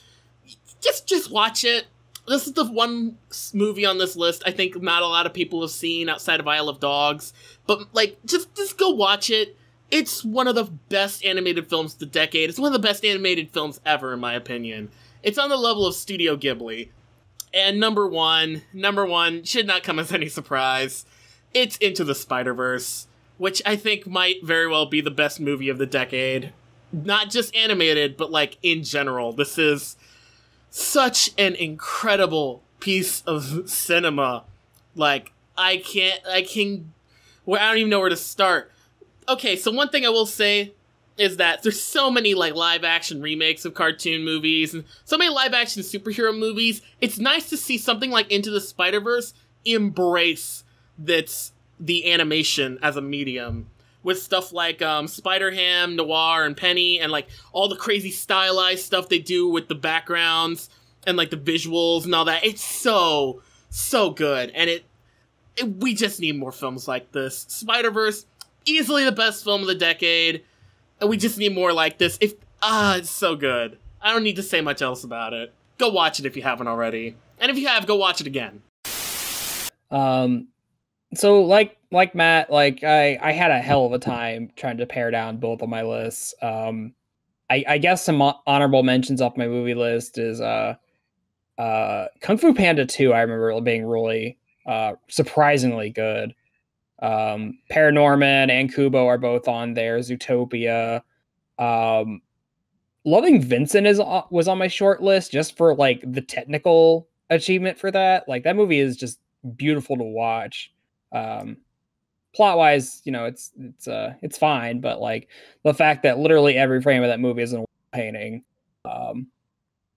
just watch it. This is the one movie on this list I think not a lot of people have seen outside of Isle of Dogs, but like just go watch it. It's one of the best animated films of the decade. It's one of the best animated films ever, in my opinion. It's on the level of Studio Ghibli. And number one should not come as any surprise. It's Into the Spider-Verse, which I think might very well be the best movie of the decade. Not just animated, but like in general. This is such an incredible piece of cinema. Like, I don't even know where to start. Okay, so one thing I will say is that there's so many like live action remakes of cartoon movies and so many live action superhero movies. It's nice to see something like Into the Spider-Verse embrace the animation as a medium, with stuff like Spider-Ham, Noir, and Penny, and like all the crazy stylized stuff they do with the backgrounds and like the visuals and all that. It's so good, and we just need more films like this. Spider-Verse, easily the best film of the decade, and we just need more like this. It's so good. I don't need to say much else about it. Go watch it if you haven't already, and if you have, go watch it again. So like Matt, like I had a hell of a time trying to pare down both of my lists. I guess some honorable mentions off my movie list is Kung Fu Panda 2. I remember being really surprisingly good. Paranorman and Kubo are both on there. Zootopia. Loving Vincent was on my short list just for like the technical achievement for that. Like that movie is just beautiful to watch. Plot wise, it's fine, but like the fact that literally every frame of that movie is a painting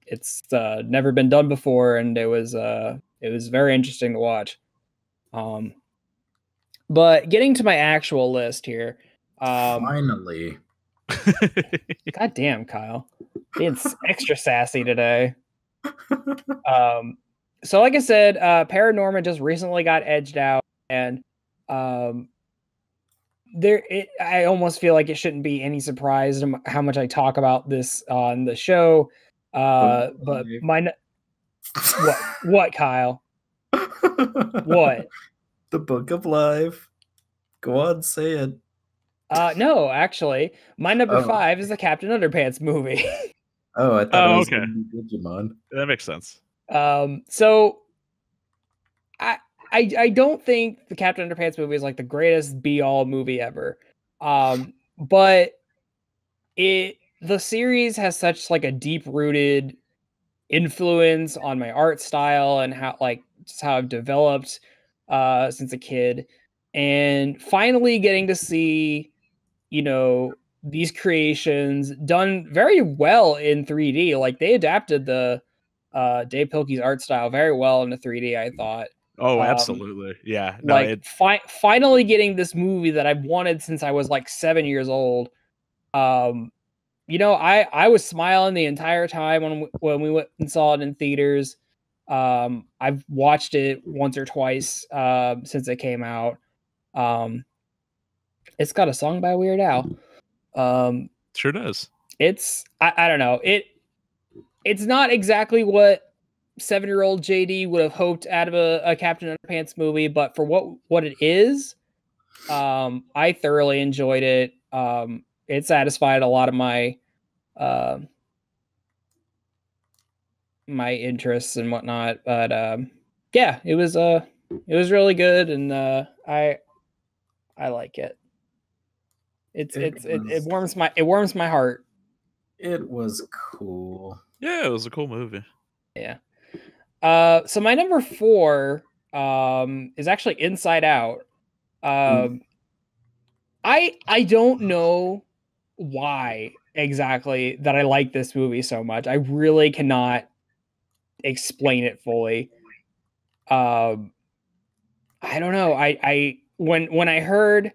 It's never been done before, and it was very interesting to watch. But getting to my actual list here. Finally. God damn, Kyle. Being extra sassy today. So like I said, Paranorman just recently got edged out, and I almost feel like it shouldn't be any surprise how much I talk about this on the show. But what, Kyle? What? The Book of Life. Go on, say it. No, actually, my number 5 is the Captain Underpants movie. Oh, I thought it was okay. Digimon. That makes sense. So I don't think the Captain Underpants movie is like the greatest be-all movie ever. But the series has such like a deep-rooted influence on my art style and how just how I've developed since a kid. And finally getting to see, these creations done very well in 3D. Like they adapted the Dave Pilkey's art style very well into 3D, I thought. Oh, absolutely. Yeah. No, finally getting this movie that I've wanted since I was like 7 years old. I was smiling the entire time when we went and saw it in theaters. I've watched it once or twice since it came out. It's got a song by Weird Al. Sure does. It's I don't know. It's not exactly what 7-year-old JD would have hoped out of a Captain Underpants movie, but for what it is, I thoroughly enjoyed it. It satisfied a lot of my my interests and whatnot. But yeah, it was really good, and I like it. It warms my heart. It was cool. Yeah, it was a cool movie. Yeah. So my number 4 is actually Inside Out. I don't know why exactly that I like this movie so much. I really cannot explain it fully. I don't know. When I heard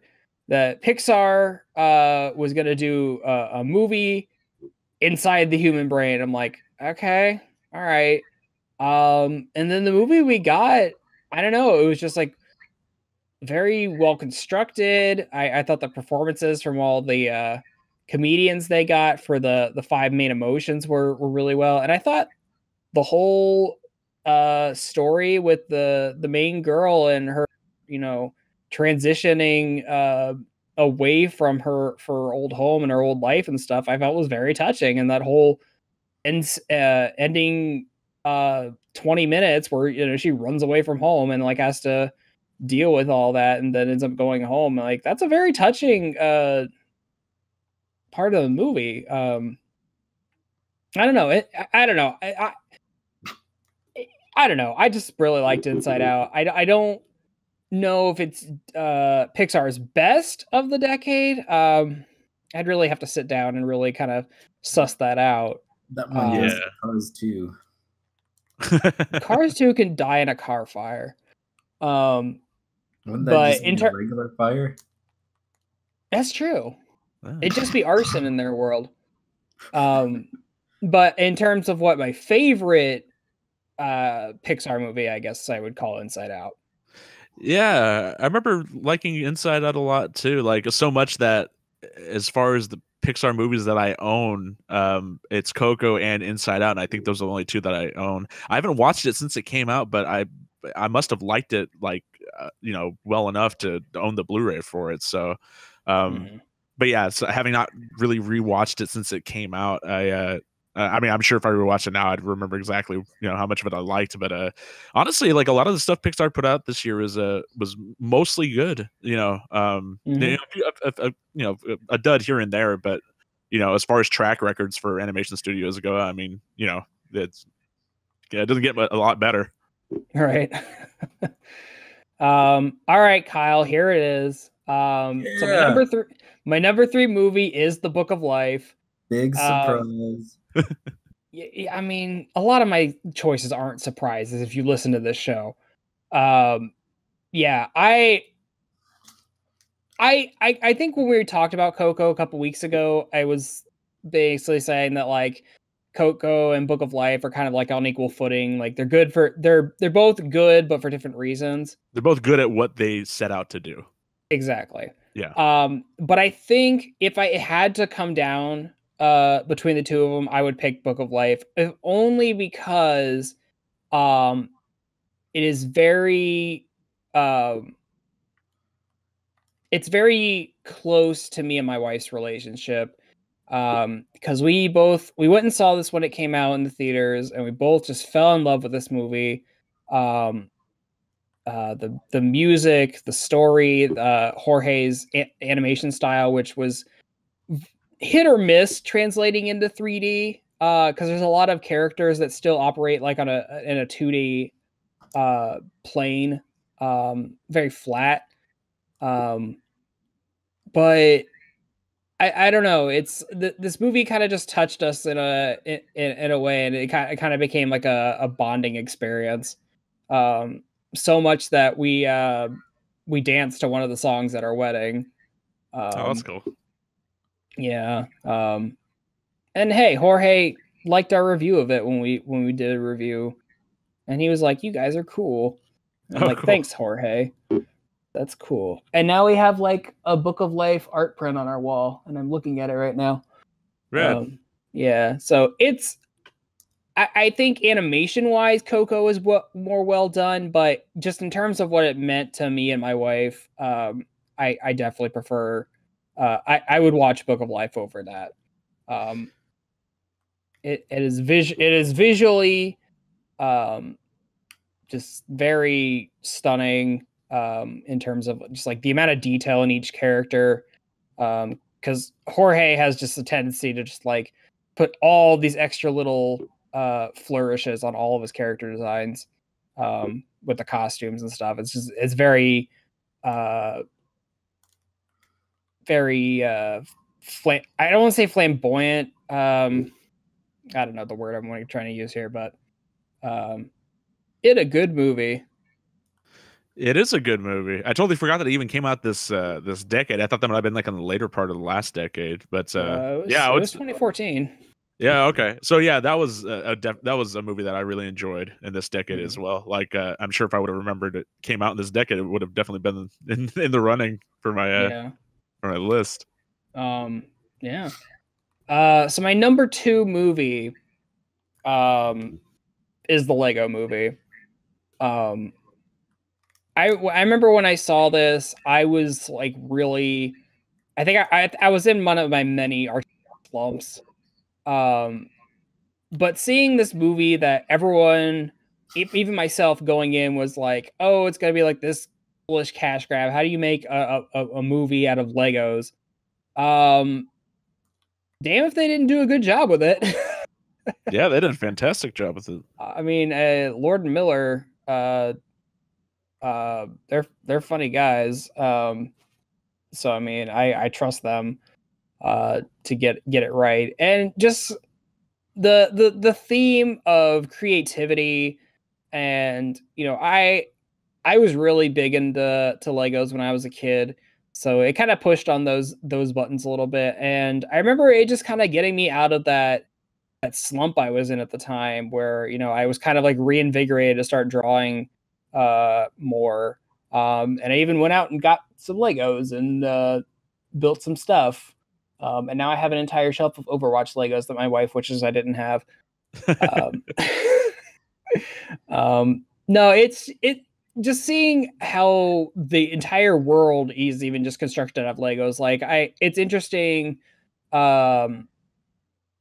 that Pixar was gonna do a movie inside the human brain, I'm like, okay, all right. And then the movie we got, I don't know, it was just like very well constructed. I thought the performances from all the comedians they got for the 5 main emotions were really well, and I thought the whole story with the main girl and her, transitioning away from her old home and her old life and stuff, I felt was very touching. And that whole ending 20 minutes where she runs away from home and like has to deal with all that and then ends up going home, like that's a very touching part of the movie. I don't know. I don't know. I don't know. I just really liked Inside Out. I don't know if it's Pixar's best of the decade. I'd really have to sit down and really kind of suss that out. That one is Cars 2. Cars 2 can die in a car fire. Wouldn't that but just be a regular fire? That's true. It'd just be arson in their world. But in terms of what my favorite Pixar movie, I guess I would call Inside Out. Yeah, I remember liking Inside Out a lot too. Like so much that as far as the Pixar movies that I own, it's Coco and Inside Out, and I think those are the only 2 that I own. I haven't watched it since it came out, but I must have liked it like well enough to own the Blu-ray for it. So, but yeah, so having not really rewatched it since it came out, I mean, I'm sure if I rewatched it now, I'd remember exactly how much of it I liked. But honestly, like a lot of the stuff Pixar put out this year was mostly good. A dud here and there, but as far as track records for animation studios go, I mean, it doesn't get a lot better. All right. All right, Kyle. Here it is. So my number 3 movie is The Book of Life. Big surprise. I mean, a lot of my choices aren't surprises if you listen to this show. Yeah, I think when we talked about Coco a couple weeks ago, I was basically saying that like Coco and Book of Life are kind of like on equal footing. Like they're both good, but for different reasons. They're both good at what they set out to do. Exactly. Yeah. But I think if I had to come down between the two of them, I would pick Book of Life, if only because it is very it's very close to me and my wife's relationship. Because we went and saw this when it came out in the theaters, and we both just fell in love with this movie. The music, the story, Jorge's animation style, which was hit or miss translating into 3D, because there's a lot of characters that still operate like in a 2D plane, very flat. But I don't know. It's this movie kind of just touched us in a way, and it kind of became like a bonding experience. So much that we danced to one of the songs at our wedding. Oh, that's cool. Yeah. And hey, Jorge liked our review of it when we did a review, and he was like, "You guys are cool." And I'm like, cool. "Thanks, Jorge. That's cool." And now we have like a Book of Life art print on our wall, and I'm looking at it right now. Right. Yeah. So it's. I think animation-wise, Coco is more well done, but just in terms of what it meant to me and my wife, I definitely prefer. I would watch Book of Life over that. It is visually, just very stunning, in terms of just like the amount of detail in each character. Because Jorge has just a tendency to just like put all these extra little flourishes on all of his character designs, with the costumes and stuff. It's very I don't want to say flamboyant. I don't know the word I'm trying to use here, but it a good movie. It is a good movie. I totally forgot that it even came out this decade. I thought that might have been like in the later part of the last decade, but It was 2014. Yeah, okay. So yeah, that was that was a movie that I really enjoyed in this decade as well. Like I'm sure if I would have remembered it came out in this decade, it would have definitely been in the running for my for my list. Yeah. So my number 2 movie is the Lego Movie. I remember when I saw this, I was like really, I think I was in one of my many art slumps. But seeing this movie that everyone, even myself going in, was like, oh, it's gonna be like this foolish cash grab. How do you make a movie out of Legos? Damn if they didn't do a good job with it. Yeah, they did a fantastic job with it. I mean, Lord and Miller, they're funny guys. So I mean, I trust them to get it right, and just the theme of creativity, and I was really big into Legos when I was a kid, so it kind of pushed on those buttons a little bit, and I remember it just kind of getting me out of that slump I was in at the time, where I was kind of like reinvigorated to start drawing more, and I even went out and got some Legos and built some stuff. And now I have an entire shelf of Overwatch Legos that my wife wishes I didn't have. No, it's just seeing how the entire world is even just constructed out of Legos. Like it's interesting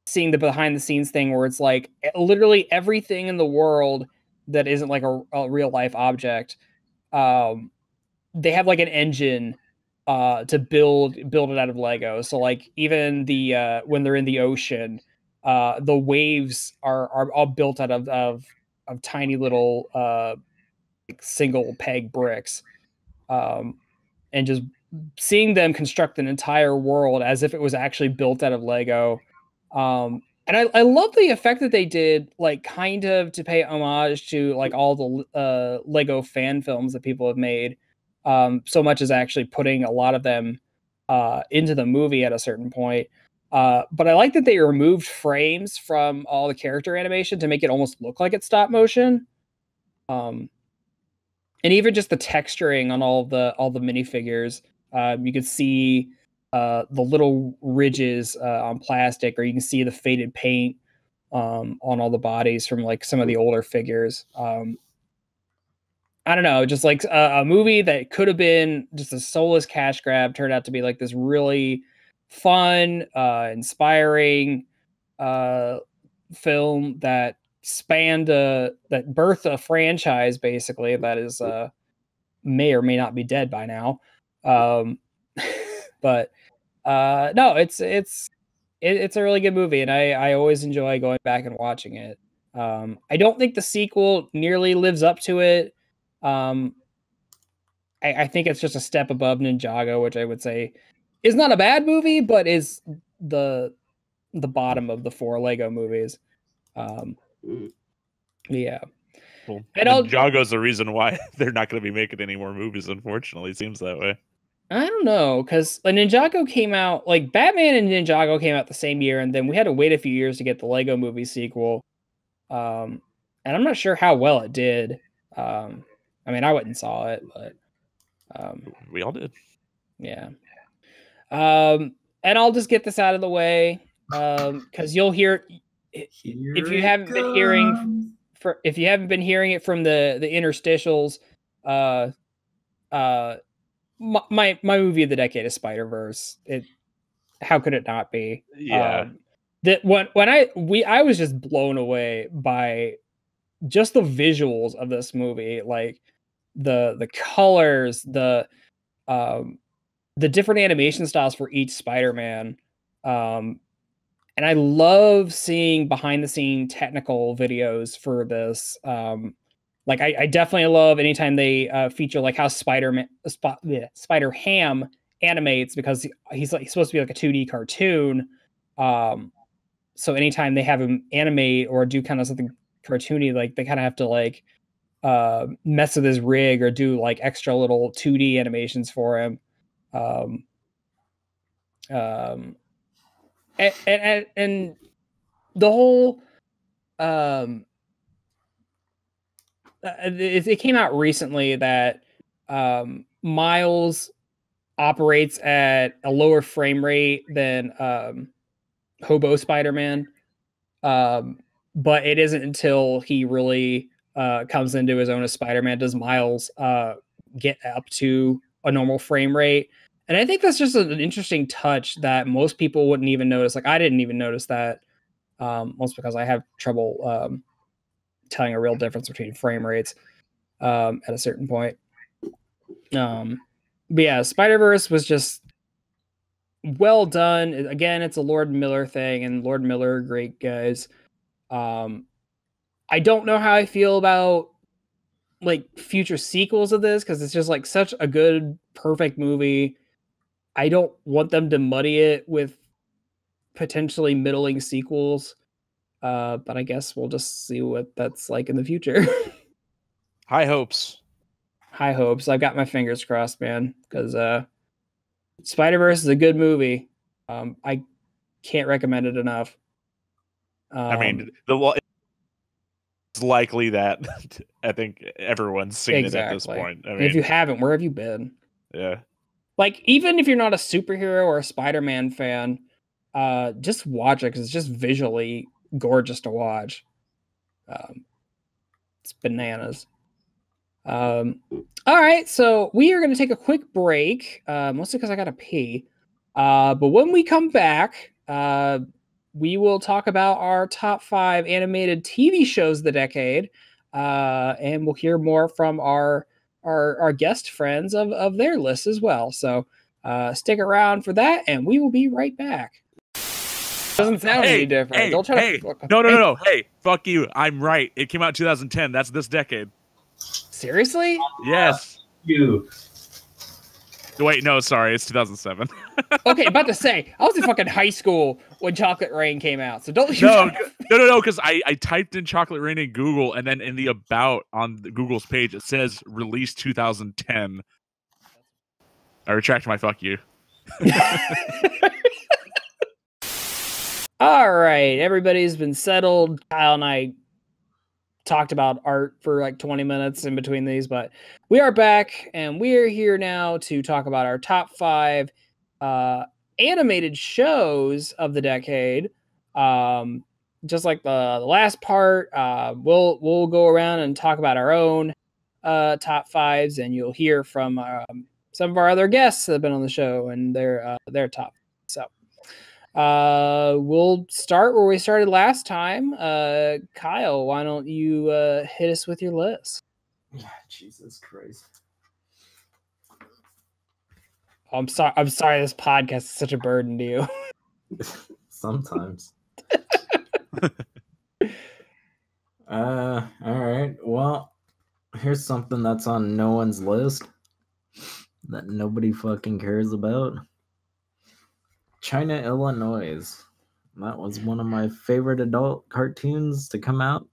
seeing the behind the scenes thing where it's like literally everything in the world that isn't like a real life object. They have like an engine to build it out of Lego. So like even the when they're in the ocean, the waves are all built out of tiny little single peg bricks, and just seeing them construct an entire world as if it was actually built out of Lego, And I love the effect that they did, like kind of to pay homage to like all the Lego fan films that people have made, so much as actually putting a lot of them into the movie at a certain point. But I like that they removed frames from all the character animation to make it almost look like it's stop motion. And even just the texturing on all the minifigures, you could see the little ridges on plastic, or you can see the faded paint on all the bodies from like some of the older figures. I don't know, just like a movie that could have been just a soulless cash grab turned out to be like this really fun, inspiring film that spanned that birthed a franchise basically that is may or may not be dead by now. But no, it's a really good movie, and I always enjoy going back and watching it. I don't think the sequel nearly lives up to it. I think it's just a step above Ninjago, which I would say is not a bad movie, but is the bottom of the 4 Lego movies. Yeah. Well, And Ninjago's the reason why they're not going to be making any more movies, unfortunately. It seems that way. I don't know, because Ninjago came out, like Batman and Ninjago came out the same year, and then we had to wait a few years to get the Lego movie sequel. And I'm not sure how well it did. I mean, I went and saw it, but we all did. Yeah. And I'll just get this out of the way, because you'll hear if you haven't been hearing it from the interstitials. My movie of the decade is Spider-Verse. How could it not be? Yeah. That when I was just blown away by just the visuals of this movie, like the colors, the different animation styles for each Spider-Man. And I love seeing behind the scene technical videos for this. Like I definitely love anytime they feature like how Spider-Ham animates, because he's supposed to be like a 2D cartoon. So anytime they have him animate or do kind of something cartoony, like they kind of have to like mess with his rig or do like extra little 2D animations for him. And the whole it came out recently that Miles operates at a lower frame rate than Hobo Spider-Man, but it isn't until he really comes into his own as Spider-Man does Miles get up to a normal frame rate. And I think that's just an interesting touch that most people wouldn't even notice. Like I didn't even notice that, most because I have trouble telling a real difference between frame rates at a certain point. But yeah, Spider-Verse was just well done. Again, it's a Lord Miller thing, and Lord Miller, great guys. I don't know how I feel about like future sequels of this, because it's just like such a good, perfect movie. I don't want them to muddy it with potentially middling sequels. But I guess we'll just see what that's like in the future. High hopes. High hopes. I've got my fingers crossed, man, because Spider-Verse is a good movie. I can't recommend it enough. I mean, it's likely that I think everyone's seen it at this point. I mean, if you haven't, where have you been? Yeah. Like, even if you're not a superhero or a Spider-Man fan, just watch it, because it's just visually gorgeous to watch. It's bananas. All right, so we are going to take a quick break, mostly because I got to pee. But when we come back, we will talk about our top 5 animated TV shows of the decade, and we'll hear more from our guest friends of their list as well. So stick around for that, and we will be right back. Doesn't sound any different. Don't try to... No. Hey, fuck you. I'm right. It came out in 2010. That's this decade. Seriously? Yes. You. Wait, no, sorry, it's 2007. Okay, about to say, I was in fucking high school when Chocolate Rain came out, so don't No, no, because I typed in Chocolate Rain in Google, and then in the about on Google's page, it says released 2010. I retract my fuck you. All right, everybody's been settled. Kyle and I talked about art for like 20 minutes in between these, but we are back and we are here now to talk about our top 5 animated shows of the decade. Just like the last part, we'll go around and talk about our own top 5s, and you'll hear from some of our other guests that have been on the show and their top. So we'll start where we started last time. Kyle, why don't you hit us with your list? Yeah, Jesus Christ. Oh, I'm sorry this podcast is such a burden to you. Sometimes. All right. Well, here's something that's on no one's list that nobody fucking cares about. China, Illinois. That was one of my favorite adult cartoons to come out,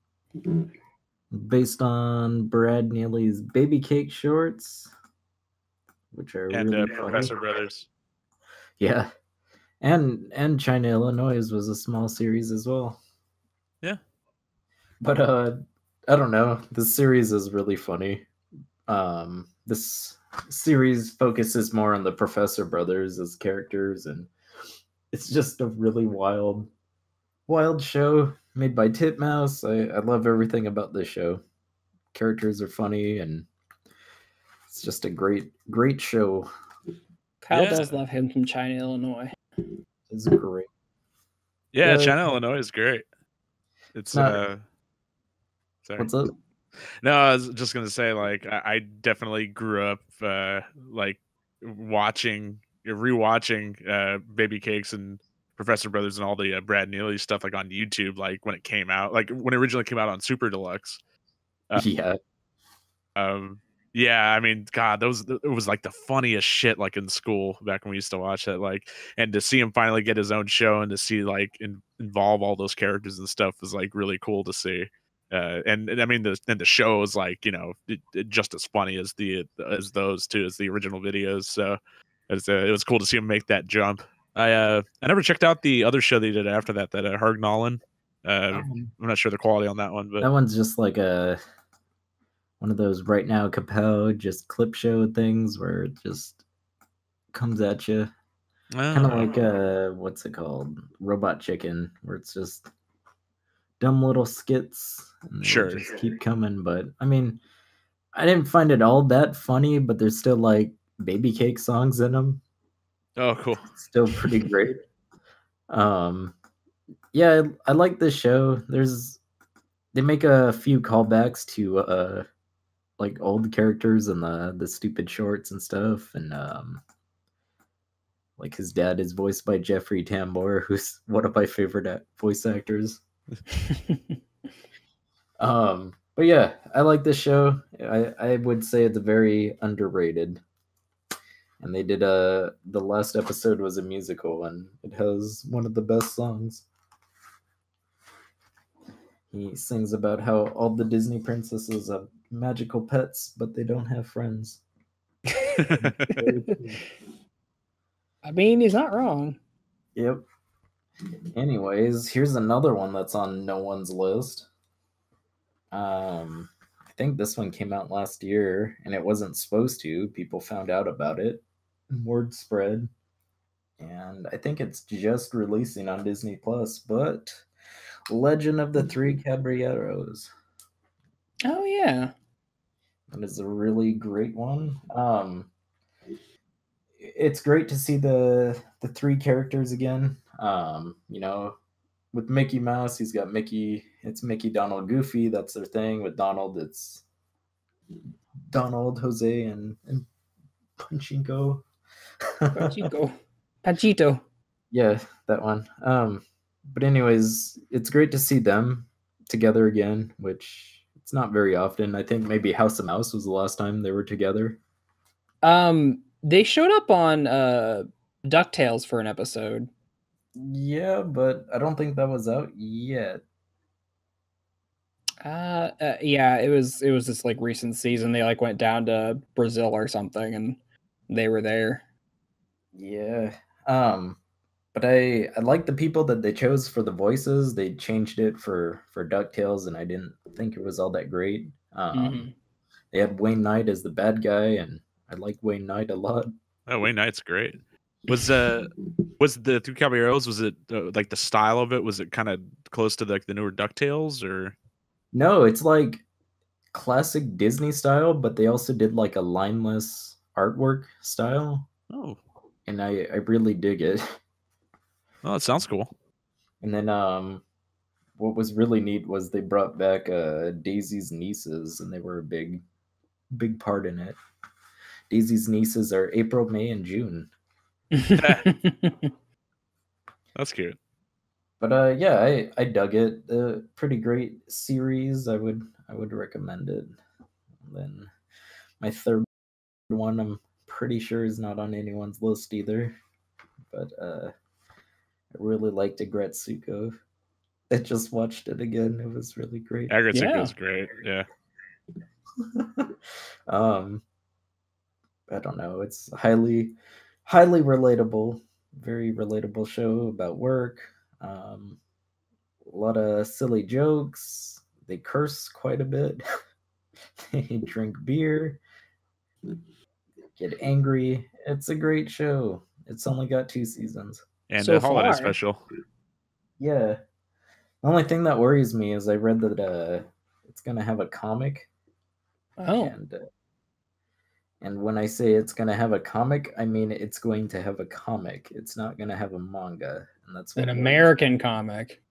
based on Brad Neely's Baby Cake shorts, which are And really Professor funny. Brothers. Yeah, and China, Illinois was a small series as well. Yeah, but I don't know. This series is really funny. This series focuses more on the Professor Brothers as characters, and it's just a really wild show made by Titmouse. I love everything about this show. Characters are funny, and it's just a great show. Kyle does love him from China, Illinois. It's great. Yeah, China, Illinois is great. It's sorry. What's up? No, I was just gonna say, like, I definitely grew up like rewatching Baby Cakes and Professor Brothers and all the Brad Neely stuff, like on YouTube, like when it came out, like when it originally came out on Super Deluxe. Yeah. Yeah, I mean, God, it was like the funniest shit, like in school back when we used to watch it, like, and to see him finally get his own show and to see like involve all those characters and stuff was like really cool to see. And I mean, the show is like, you know, just as funny as those two, as the original videos. So it was cool to see him make that jump. I never checked out the other show they did after that Herg Nolan. I'm not sure the quality on that one, but that one's just like one of those Right Now Kapow just clip show things where it just comes at you. Kind of like what's it called? Robot Chicken, where it's just dumb little skits. And sure. Just keep coming. But I mean, I didn't find it all that funny, but there's still like Baby Cake songs in them. Oh, cool. It's still pretty great. Yeah, I like this show. They make a few callbacks to like old characters and the stupid shorts and stuff, and like his dad is voiced by Jeffrey Tambor, who's one of my favorite voice actors. But yeah, I like this show. I would say it's very underrated. And they did the last episode was a musical, and it has one of the best songs. He sings about how all the Disney princesses have magical pets, but they don't have friends. I mean, he's not wrong. Yep. Anyways, here's another one that's on no one's list. I think this one came out last year, and it wasn't supposed to. People found out about it. Word spread. And I think it's just releasing on Disney Plus, but Legend of the Three Caballeros. Oh, yeah. That is a really great one. It's great to see the three characters again. You know, with Mickey Mouse, he's got Mickey. It's Mickey, Donald, Goofy. That's their thing. With Donald, it's Donald, Jose, and Pachinko. Pachito. Yeah, that one. But anyways, it's great to see them together again, which it's not very often. I think maybe House of Mouse was the last time they were together. They showed up on DuckTales for an episode. Yeah, but I don't think that was out yet. Yeah, it was this like recent season. They like went down to Brazil or something, and they were there. Yeah. But I like the people that they chose for the voices. They changed it for DuckTales, and I didn't think it was all that great. They had Wayne Knight as the bad guy, and I like Wayne Knight a lot. Oh, Wayne Knight's great. Was the Three Caballeros? Was it like the style of it? Was it kind of close to like the newer DuckTales, or? No, it's like classic Disney style, but they also did like a lineless artwork style. Oh, And I really dig it. well, that sounds cool. And then what was really neat was they brought back Daisy's nieces, and they were a big part in it. Daisy's nieces are April, May, and June. That's cute. But yeah, I dug it. Pretty great series. I would recommend it. And then my third one, I'm pretty sure is not on anyone's list either. But I really liked Agretsuko. I just watched it again. It was really great. Agretsuko is great. Yeah. I don't know. It's highly relatable. Very relatable show about work. A lot of silly jokes. They curse quite a bit. They drink beer. Get angry. It's a great show. It's only got 2 seasons. And So a holiday far. special. Yeah. The only thing that worries me is I read that it's gonna have a comic. Oh, And when I say it's gonna have a comic, I mean it's going to have a comic. It's not gonna have a manga, and that's what an worries me. American comic.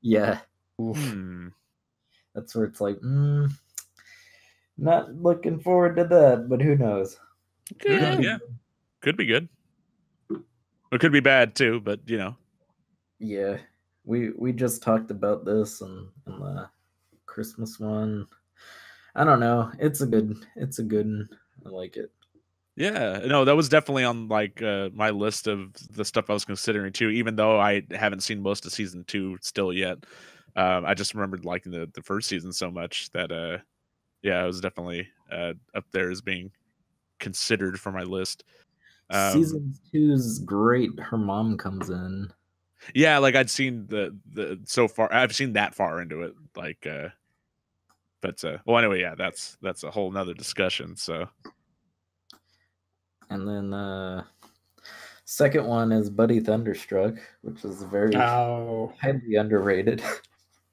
Yeah, Hmm. that's where it's like, not looking forward to that, but who knows? Yeah. Could be good. It could be bad too, but you know. Yeah, we just talked about this in the Christmas one. I don't know. It's a good one. I like it. Yeah, no, that was definitely on like my list of the stuff I was considering too. Even though I haven't seen most of season 2 still yet, I just remembered liking the first season so much that yeah, it was definitely up there as being considered for my list. Season 2 is great. Her mom comes in. Yeah, like I'd seen the so far. I've seen that far into it, like. But well, anyway, yeah, that's a whole nother discussion. So. And then second one is Buddy Thunderstruck, which is very Oh, highly underrated.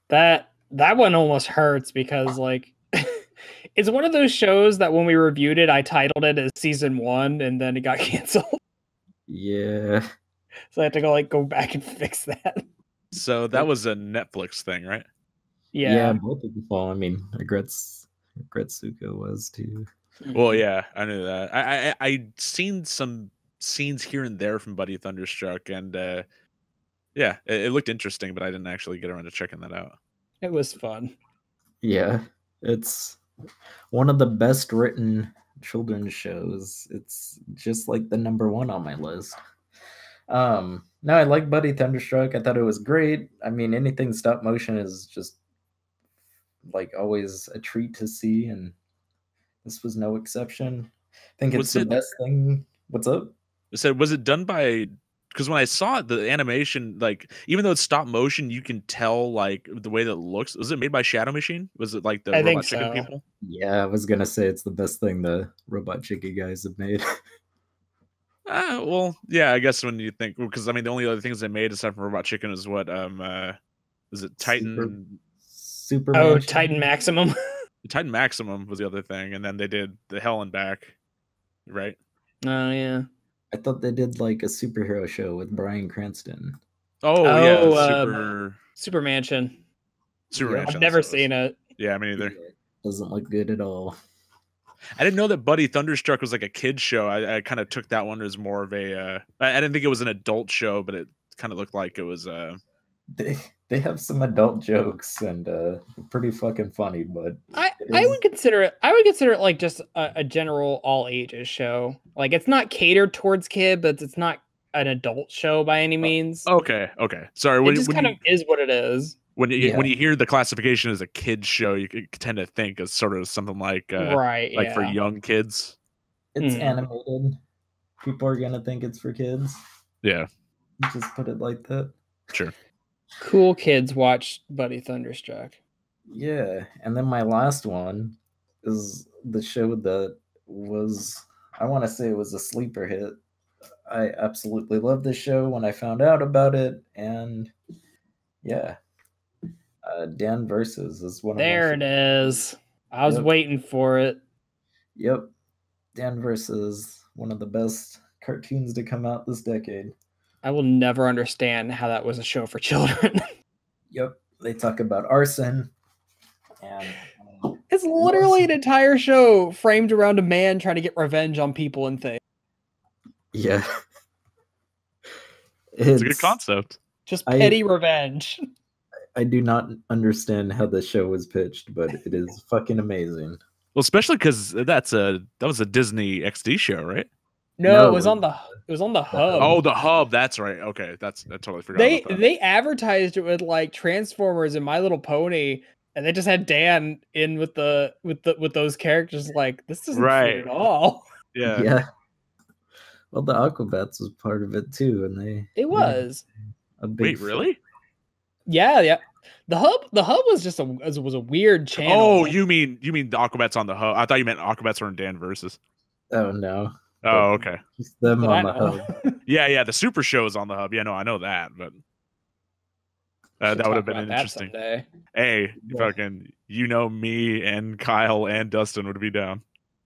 that one almost hurts because like it's one of those shows that when we reviewed it, I titled it as season 1, and then it got canceled. Yeah. So I had to go back and fix that. So that was a Netflix thing, right? Yeah. Both of them. Well, I mean, Agretsuko was too. Well, yeah, I knew that. I'd seen some scenes here and there from Buddy Thunderstruck, and yeah, it looked interesting, but I didn't actually get around to checking that out. It was fun. Yeah, it's one of the best written children's shows. It's just like the number 1 on my list. No, I like Buddy Thunderstruck. I thought it was great. I mean, anything stop motion is just like always a treat to see, and this was no exception. I think it's the best thing. What's up? So was it done by? Because when I saw it, the animation, like even though it's stop motion, you can tell like the way that it looks. Was it made by Shadow Machine? Was it like the I Robot think Chicken so. people? Yeah, I was gonna say it's the best thing the Robot Chicken guys have made. Well, yeah, I guess when you think, because I mean, the only other things they made aside from Robot Chicken is what is it Titan? Superman. Oh, Titan Maximum. Titan Maximum was the other thing, and then they did the Hell and Back, right? Oh yeah. I thought they did like a superhero show with Bryan Cranston. Oh yeah, Super Mansion. Super Mansion. I've never seen it. Yeah, me neither. It doesn't look good at all. I didn't know that Buddy Thunderstruck was like a kid's show. I kind of took that one as more of a. I didn't think it was an adult show, but it kind of looked like it was they have some adult jokes and pretty fucking funny, but I is- would consider it. I would consider it like just a general all ages show. Like it's not catered towards kid, but it's not an adult show by any means. Okay. Sorry. It just kind of is what it is. When Yeah. you hear the classification as a kids show, you could tend to think as sort of something like Right. like for yeah. young kids. it's Hmm. animated. People are gonna think it's for kids. Yeah. Just put it like that. Sure. Cool kids watch Buddy Thunderstruck. Yeah, and then my last one is the show that was, I want to say it was a sleeper hit. I absolutely loved this show when I found out about it, and yeah, Dan Versus is one of There my it is. I was Yep. waiting for it. Yep, Dan Versus, one of the best cartoons to come out this decade. I will never understand how that was a show for children. Yep, they talk about arson, and It's literally an entire show framed around a man trying to get revenge on people and things. yeah, It's a good concept. Just I- petty revenge. I do not understand how the show was pitched, but it is fucking amazing. Well, especially because that was a Disney XD show, right? No, No. it was on the hub. Oh, the hub. That's right. Okay, I totally forgot. they about that. they advertised it with like Transformers and My Little Pony, and they just had Dan in with those characters. Like this isn't Right. cute at all. Yeah. Well, the Aquabats was part of it too, and they It was. a big Wait, really? Yeah. The hub was just was a weird channel. Oh, you mean the Aquabats on the hub? I thought you meant Aquabats were in Dan Versus. Oh no, Oh, okay. just them But I on the know. hub. Yeah. The Super Show is on the hub. Yeah, no, I know that, but Should that would talk have been about that interesting. someday. Hey, Yeah. fucking, me and Kyle and Dustin would be down.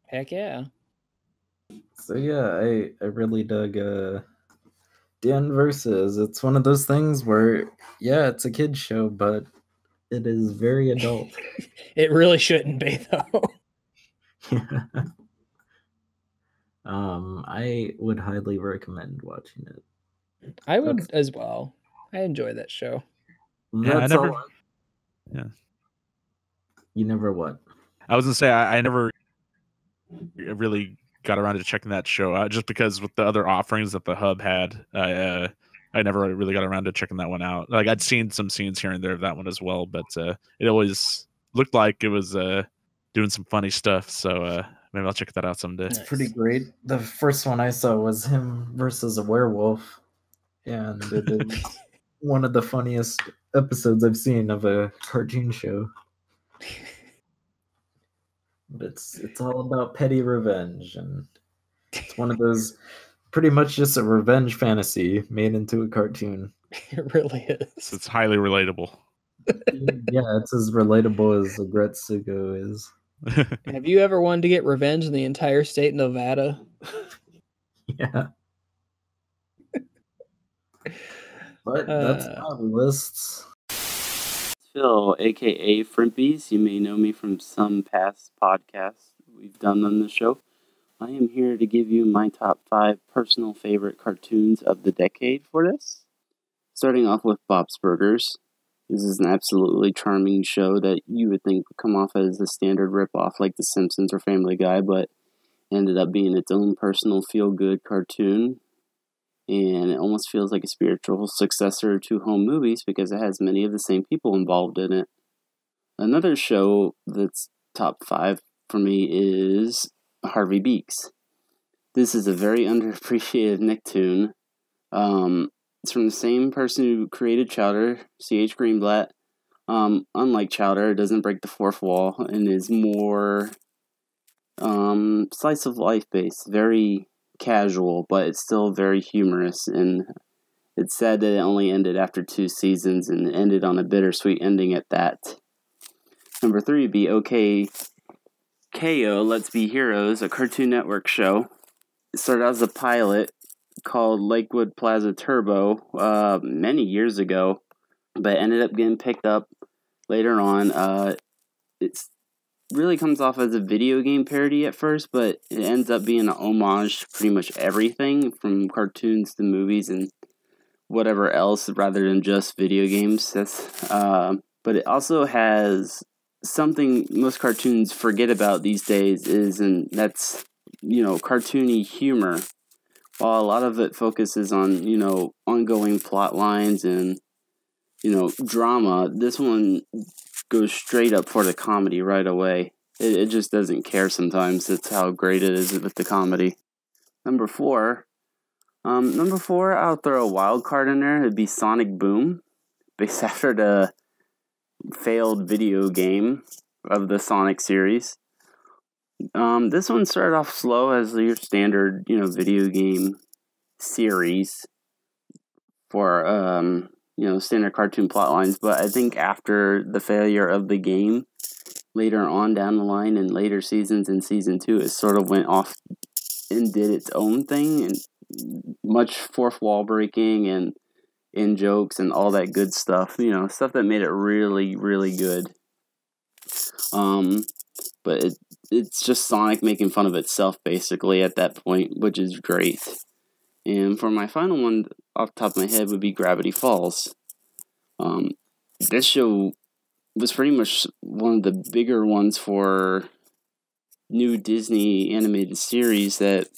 Heck yeah. So yeah, I really dug Dan Versus. It's one of those things where yeah, it's a kid's show, but it is very adult. It really shouldn't be though. I would highly recommend watching it. I would That's- as well. I enjoy that show. Yeah, I That's never- all. Yeah. You never what? I was gonna say I never really got around to checking that show out just because with the other offerings that the hub had, I never really got around to checking that one out. Like I'd seen some scenes here and there of that one as well, but it always looked like it was doing some funny stuff. So maybe I'll check that out someday. Nice. Pretty great. The first one I saw was him versus a werewolf, and it is one of the funniest episodes I've seen of a cartoon show. But it's all about petty revenge, and it's one of those pretty much just a revenge fantasy made into a cartoon. It really is. It's highly relatable. Yeah, it's as relatable as Gretsugo is. Have you ever wanted to get revenge in the entire state of Nevada? Yeah. But that's Uh, my lists. Phil, aka Frimpies. You may know me from some past podcasts we've done on the show. I am here to give you my top 5 personal favorite cartoons of the decade for this. Starting off with Bob's Burgers. This is an absolutely charming show that you would think would come off as a standard ripoff like The Simpsons or Family Guy, but ended up being its own personal feel-good cartoon. And it almost feels like a spiritual successor to home movies because it has many of the same people involved in it. Another show that's top 5 for me is Harvey Beaks. This is a very underappreciated Nicktoon. It's from the same person who created Chowder, C.H. Greenblatt. Unlike Chowder, it doesn't break the fourth wall and is more slice of life based, very casual, but it's still very humorous. And it's sad that it only ended after 2 seasons and ended on a bittersweet ending at that. Number 3 would be OK KO, Let's Be Heroes, a Cartoon Network show. It started out as a pilot called Lakewood Plaza Turbo many years ago, but ended up getting picked up later on. It's really comes off as a video game parody at first, but it ends up being an homage to pretty much everything from cartoons to movies and whatever else rather than just video games. But it also has something most cartoons forget about these days and that's, cartoony humor. While a lot of it focuses on, ongoing plot lines and, drama, this one goes straight up for the comedy right away. It just doesn't care sometimes. That's how great it is with the comedy. Number four, I'll throw a wild card in there. It'd be Sonic Boom, based after the failed video game of the Sonic series. This one started off slow as your standard, video game series for, standard cartoon plot lines. But I think after the failure of the game, later on down the line in later seasons in season 2, it sort of went off and did its own thing and much fourth wall breaking and in jokes and all that good stuff, stuff that made it really, really good. But it's just Sonic making fun of itself basically at that point, which is great. And for my final one off the top of my head would be Gravity Falls. This show was pretty much one of the bigger ones for new Disney animated series that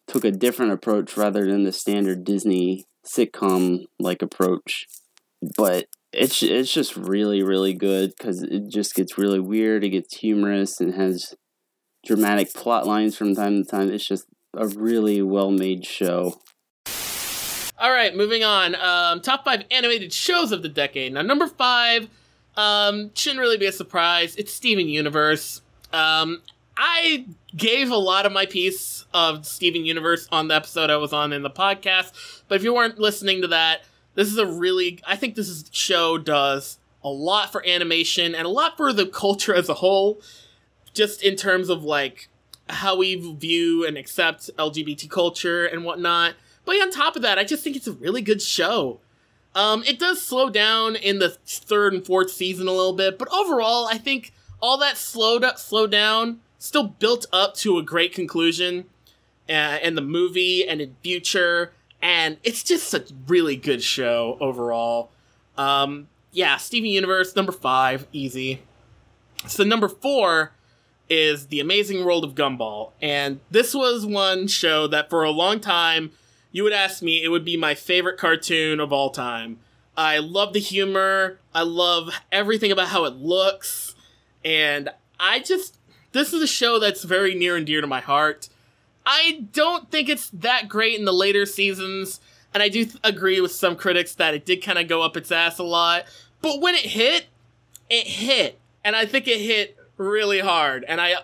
took a different approach rather than the standard Disney sitcom-like approach. But it's just really, really good because it just gets really weird, it gets humorous, and has dramatic plot lines from time to time. It's just a really well-made show. All right, moving on. Top 5 animated shows of the decade. Now, number 5 shouldn't really be a surprise. It's Steven Universe. I gave a lot of my piece of Steven Universe on the episode I was on in the podcast, but if you weren't listening to that, I think this show does a lot for animation and a lot for the culture as a whole, just in terms of, like, how we view and accept LGBT culture and whatnot. But on top of that, I just think it's a really good show. It does slow down in the 3rd and 4th season a little bit, but overall, I think all that slow down still built up to a great conclusion in the movie and in future, and it's just a really good show overall. Steven Universe, number 5, easy. So number 4 is The Amazing World of Gumball, and this was one show that for a long time, you would ask me, it would be my favorite cartoon of all time. I love the humor, I love everything about how it looks, and this is a show that's very near and dear to my heart. I don't think it's that great in the later seasons, and I do agree with some critics that it did kind of go up its ass a lot, but when it hit, and I think it hit really hard, and I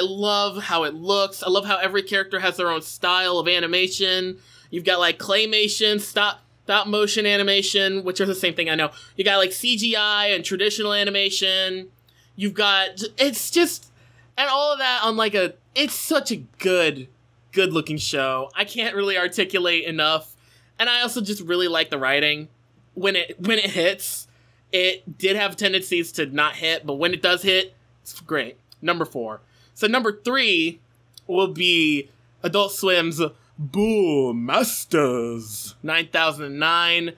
love how it looks. I love how every character has their own style of animation. You've got, like, claymation, stop motion animation, which are the same thing, I know. You got, like, CGI and traditional animation. You've got, and all of that on, like, it's such a good looking show. I can't really articulate enough. And I also just really like the writing. When it hits, it did have tendencies to not hit, but when it does hit, it's great. Number 4. So number 3 will be Adult Swim's Boom Masters 9009.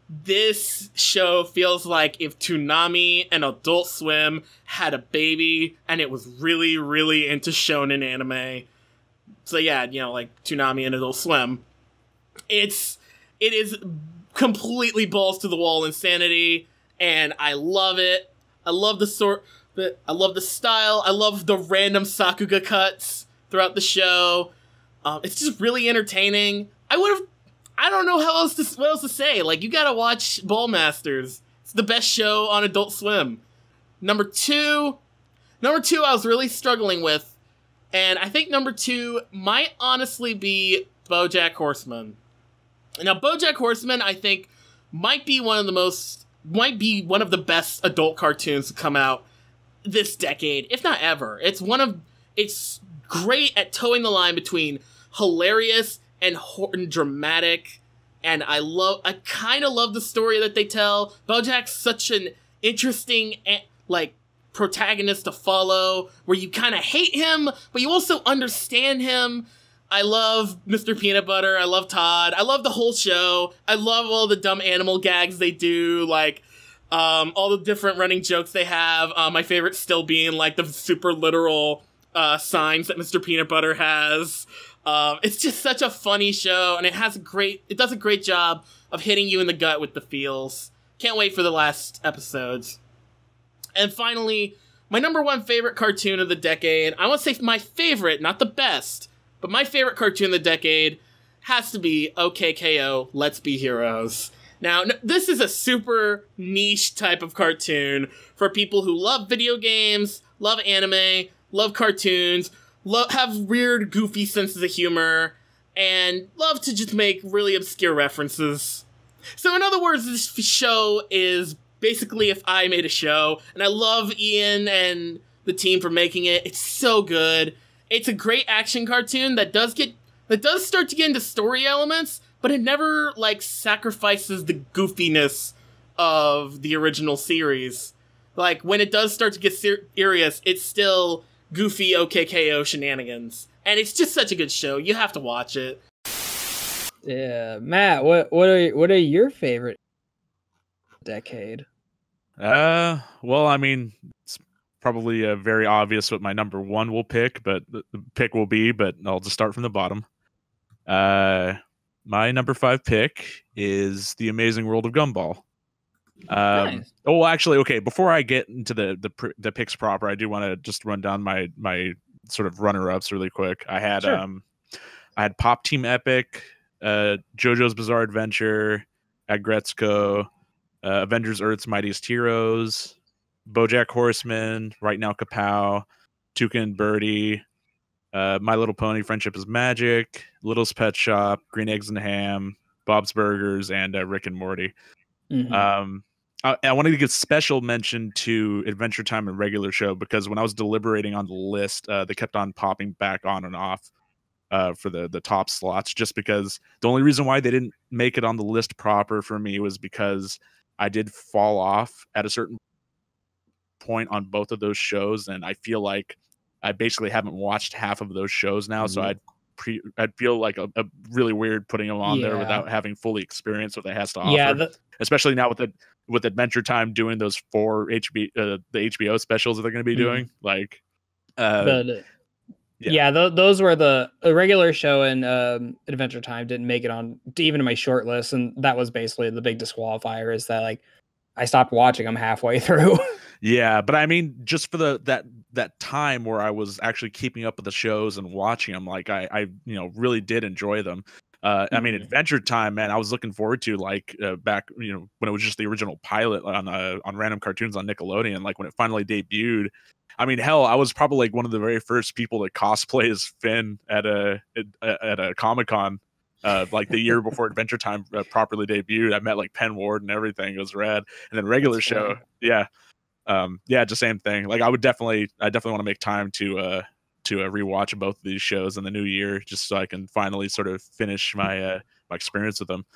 This show feels like if Toonami and Adult Swim had a baby and it was really, really into shonen anime. So yeah, like Toonami and Adult Swim. It is completely balls to the wall insanity, and I love it. I love I love the style. I love the random Sakuga cuts throughout the show. It's just really entertaining. I don't know what else to say. Like, you gotta watch Ballmasters. It's the best show on Adult Swim. Number two I was really struggling with, and I think number 2 might honestly be BoJack Horseman. Now, BoJack Horseman, I think, might be one of the best adult cartoons to come out this decade, if not ever. It's great at towing the line between hilarious and dramatic, and I kind of love the story that they tell. BoJack's such an interesting, like, protagonist to follow, where you kind of hate him, but you also understand him. I love Mr. Peanut Butter. I love Todd. I love the whole show. I love all the dumb animal gags they do, like all the different running jokes they have. My favorite still being like the super literal signs that Mr. Peanut Butter has. It's just such a funny show, and it does a great job of hitting you in the gut with the feels. Can't wait for the last episodes. And finally, my number one favorite cartoon of the decade. I want to say my favorite, not the best, but my favorite cartoon of the decade has to be OKKO, Let's Be Heroes. Now, this is a super niche type of cartoon for people who love video games, love anime, love cartoons, have weird, goofy senses of humor, and love to just make really obscure references. So in other words, this show is basically if I made a show, and I love Ian and the team for making it. It's so good. It's a great action cartoon that does start to get into story elements, but it never, like, sacrifices the goofiness of the original series. Like, when it does start to get serious, it's still goofy OKKO shenanigans. And it's just such a good show. You have to watch it. Yeah, Matt, what are your favorite decade? Well, I mean, it's probably very obvious what my number one will pick, but the pick will be, but I'll just start from the bottom. My number 5 pick is The Amazing World of Gumball. Nice. Oh, actually, okay. Before I get into the picks proper, I do want to just run down my sort of runner-ups really quick. I had I had Pop Team Epic, JoJo's Bizarre Adventure, Aggretsuko, Avengers Earth's Mightiest Heroes, BoJack Horseman, Right Now Kapow, Tuca and Birdie, My Little Pony, Friendship is Magic, Little's Pet Shop, Green Eggs and Ham, Bob's Burgers, and Rick and Morty. Mm-hmm. I wanted to give special mention to Adventure Time and Regular Show because when I was deliberating on the list, they kept on popping back on and off for the top slots, just because the only reason why they didn't make it on the list proper for me was because I did fall off at a certain point on both of those shows, and I feel like I basically haven't watched half of those shows now, so I'd feel like a really weird putting them on there without having fully experienced what they has to offer. Yeah, especially now with Adventure Time doing those 4 the HBO specials that they're going to be doing, like. Those were the regular show, and Adventure Time didn't make it on even my short list, and that was basically the big disqualifier. Is that like I stopped watching them halfway through. Yeah, but I mean, just for that time where I was actually keeping up with the shows and watching them, like I really did enjoy them. I mean, Adventure Time, man, I was looking forward to back when it was just the original pilot on Random Cartoons on Nickelodeon. Like when it finally debuted, I mean, hell, I was probably like one of the very first people to cosplay as Finn at a Comic-Con. Like the year before Adventure Time properly debuted. I met like Penn Ward and everything. It was rad. And then Regular Show, just same thing. Like I definitely want to make time to rewatch both of these shows in the new year, just so I can finally sort of finish my experience with them.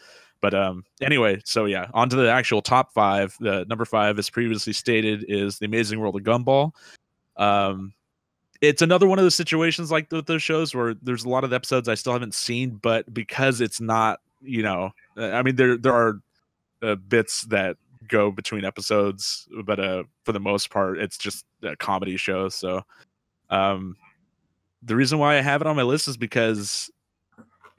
But anyway, so yeah, on to the actual top 5. The number 5, as previously stated, is The Amazing World of Gumball. It's another one of those situations like those shows where there's a lot of episodes I still haven't seen, but because it's not, I mean, there are bits that go between episodes, but for the most part, it's just a comedy show. So the reason why I have it on my list is because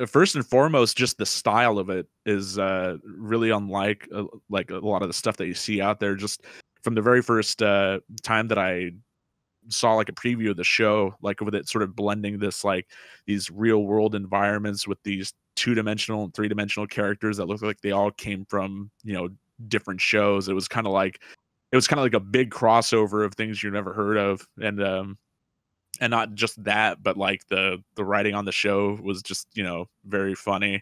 first and foremost, just the style of it is really unlike like a lot of the stuff that you see out there. Just from the very first time that I saw like a preview of the show, like with it sort of blending these real world environments with these 2-dimensional and 3-dimensional characters that look like they all came from different shows. It was kind of like a big crossover of things you've never heard of, and not just that, but like the writing on the show was just very funny.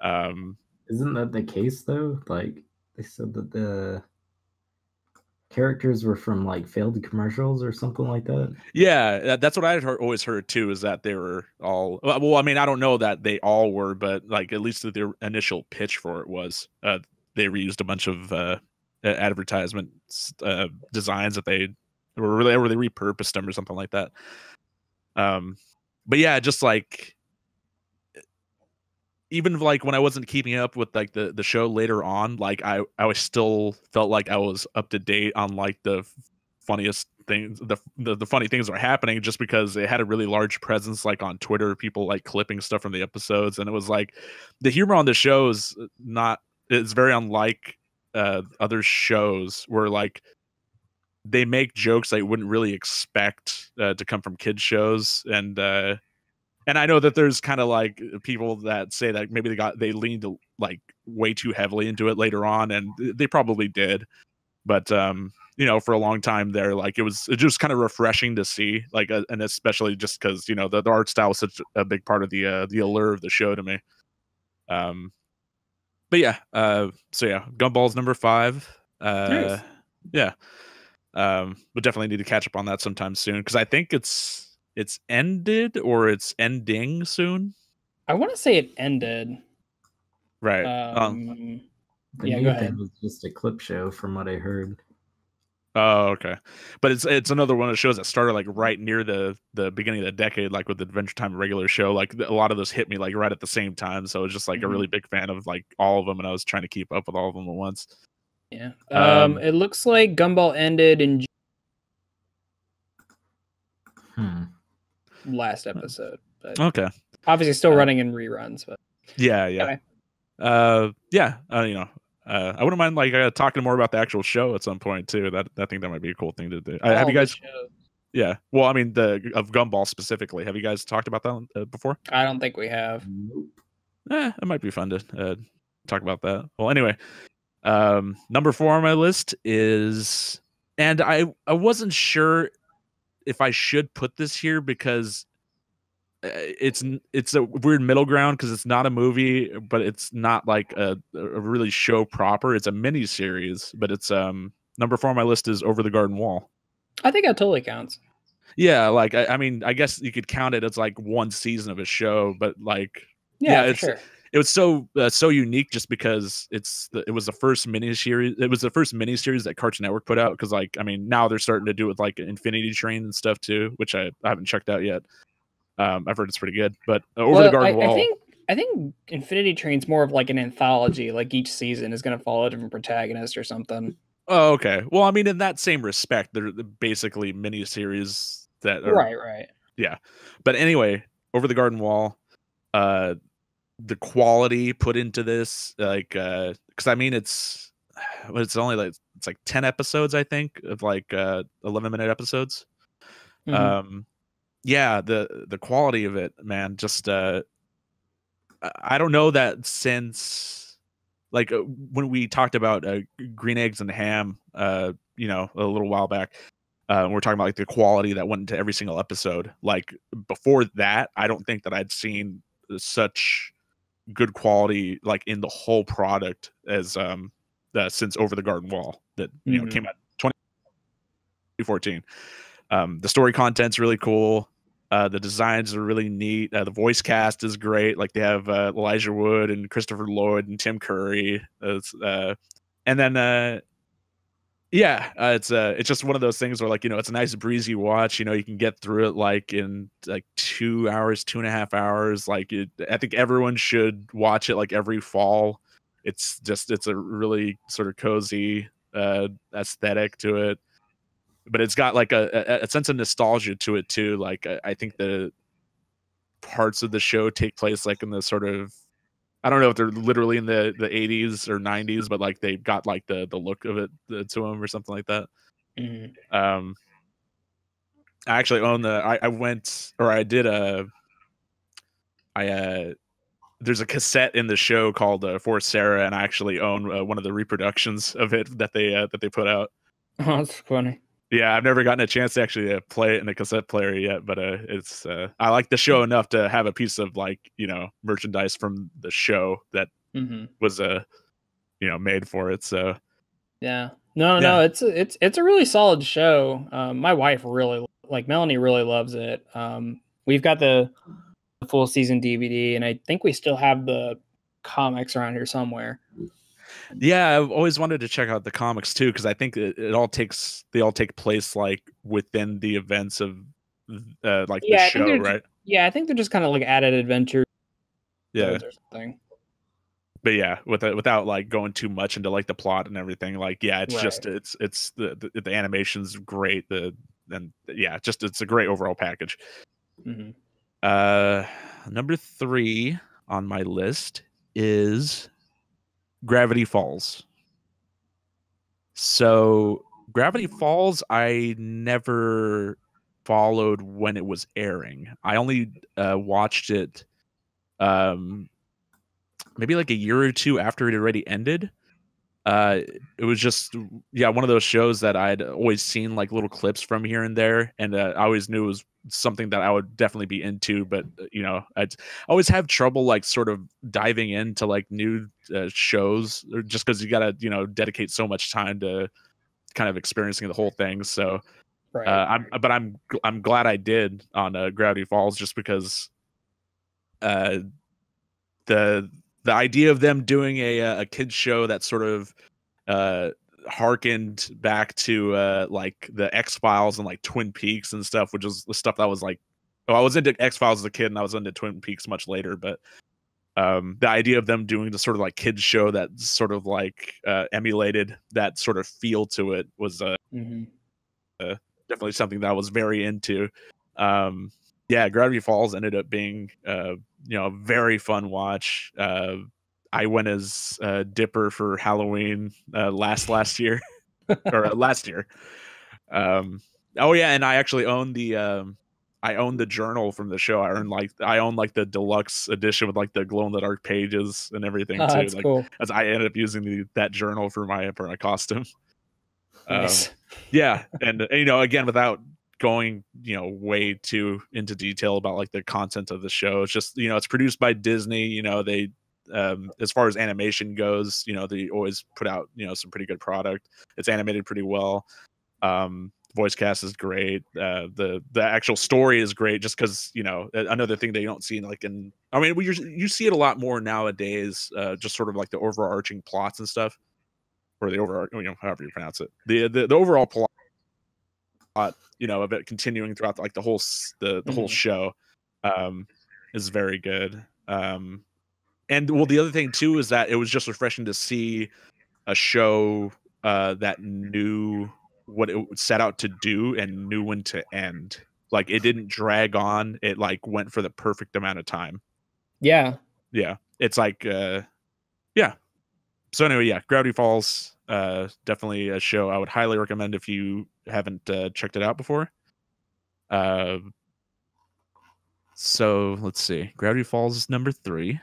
Isn't that the case though? Like they said that the characters were from like failed commercials or something like that. Yeah, that's what I had always heard too, is that they were all, well, I mean, I don't know that they all were, but like at least the initial pitch for it was they reused a bunch of advertisement designs that they repurposed them or something like that. But yeah, just like even like when I wasn't keeping up with like the show later on, like I was still felt like I was up to date on like the funniest things, the funny things that were happening, just because it had a really large presence like on Twitter, people like clipping stuff from the episodes, and it was like the humor on the show is it's very unlike other shows where like they make jokes I wouldn't really expect to come from kids shows, and I know that there's kind of like people that say that maybe they leaned like way too heavily into it later on, and they probably did. But you know, for a long time there, like it was just kind of refreshing to see, like, and especially just because you know the art style was such a big part of the allure of the show to me. But yeah, so yeah, Gumball's number 5. Nice. Yeah, but definitely need to catch up on that sometime soon because I think it's ended or it's ending soon. I want to say it ended. Right. The Yeah, new go thing ahead. was just a clip show, from what I heard. Oh, okay. But it's another one of the shows that started like right near the beginning of the decade, like with the Adventure Time regular show. Like a lot of those hit me like right at the same time, so I was just like a really big fan of like all of them, and I was trying to keep up with all of them at once. Yeah. It looks like Gumball ended in last episode, but Okay. obviously still running in reruns. But Yeah. anyway. You know, I wouldn't mind like talking more about the actual show at some point too. I think that might be a cool thing to do. Have you guys? Yeah. Well, I mean, of Gumball specifically. Have you guys talked about that before? I don't think we have. It might be fun to talk about that. Well, anyway, number 4 on my list is, and I wasn't sure if I should put this here because it's a weird middle ground because it's not a movie, but it's not like a really show proper. It's a mini series, but it's number 4 on my list is Over the Garden Wall. I think that totally counts. Yeah, like I mean, I guess you could count it as like one season of a show, but like for sure. It was so unique just because it was the first miniseries. It was the first miniseries that Cartoon Network put out because like I mean now they're starting to do it with like Infinity Train and stuff too, which I haven't checked out yet. I've heard it's pretty good, but Over the Garden Wall. I think Infinity Train's more of like an anthology. Like each season is going to follow a different protagonist or something. Oh, okay. Well, I mean, in that same respect, they're basically miniseries that are right. Yeah, but anyway, Over the Garden Wall, the quality put into this, like, because I mean, it's only like it's like 10 episodes, I think, of like 11-minute episodes. Yeah, the quality of it, man, just I don't know that since like when we talked about Green Eggs and Ham, you know, a little while back, we're talking about like the quality that went into every single episode. Like before that, I don't think that I'd seen such good quality like in the whole product as since Over the Garden Wall that you know came out 2014. The story content's really cool. The designs are really neat. The voice cast is great. Like they have Elijah Wood and Christopher Lloyd and Tim Curry. And then it's just one of those things where like you know it's a nice breezy watch. You know you can get through it like in like 2 hours, 2.5 hours. Like I think everyone should watch it like every fall. It's a really sort of cozy aesthetic to it. But it's got like a sense of nostalgia to it too. Like I think the parts of the show take place like in the sort of, I don't know if they're literally in the 80s or 90s, but like they've got like the look of it to them or something like that. I actually own there's a cassette in the show called For Sarah, and I actually own one of the reproductions of it that they put out. Oh, that's funny. Yeah, I've never gotten a chance to actually play it in a cassette player yet, but it's I like the show enough to have a piece of like you know merchandise from the show that was you know made for it. So yeah, no, it's a really solid show. My wife really Melanie really loves it. We've got the full season DVD, and I think we still have the comics around here somewhere. Yeah, I've always wanted to check out the comics too because I think they all take place like within the events of like the show, right? Yeah, I think they're just kind of like added adventure. Yeah. Or something. but yeah, without like going too much into like the plot and everything, like yeah, it's just Right. it's the animation's great. It's a great overall package. Hmm. Number 3 on my list is Gravity Falls. So Gravity Falls, I never followed when it was airing. I only watched it maybe like a year or two after it already ended. It was just one of those shows that I'd always seen like little clips from here and there, and I always knew it was something that I would definitely be into. But I'd always have trouble like sort of diving into like new shows, just because you gotta dedicate so much time to kind of experiencing the whole thing. So Right. I'm glad I did on Gravity Falls, just because the idea of them doing a kids show that sort of harkened back to like the X-Files and like Twin Peaks and stuff, which is the stuff that was like, I was into X-Files as a kid and I was into Twin Peaks much later, but the idea of them doing the sort of like kids show that sort of like emulated that sort of feel to it was Hmm. definitely something that I was very into. Gravity Falls ended up being a very fun watch. I went as Dipper for Halloween last year or last year. Oh yeah, and I actually own the journal from the show. I own like the deluxe edition with like the glow in the dark pages and everything Oh, too. that's Like, cool. as I ended up using that journal for my costume. Nice. Yeah, and again, without going way too into detail about like the content of the show, it's just it's produced by Disney. They as far as animation goes, they always put out some pretty good product. It's animated pretty well. Voice cast is great. The actual story is great, just because another thing that you don't see you see it a lot more nowadays, just sort of like the overarching plots and stuff, or the overall, however you pronounce it, the overall plot, of it continuing throughout like the whole whole show, is very good. And well, the other thing too is that it was just refreshing to see a show that knew what it set out to do and knew when to end. Like, it didn't drag on. It like went for the perfect amount of time. Yeah. Yeah, it's like yeah. So anyway, yeah, Gravity Falls, definitely a show I would highly recommend if you haven't checked it out before. So let's see. Gravity Falls is number 3.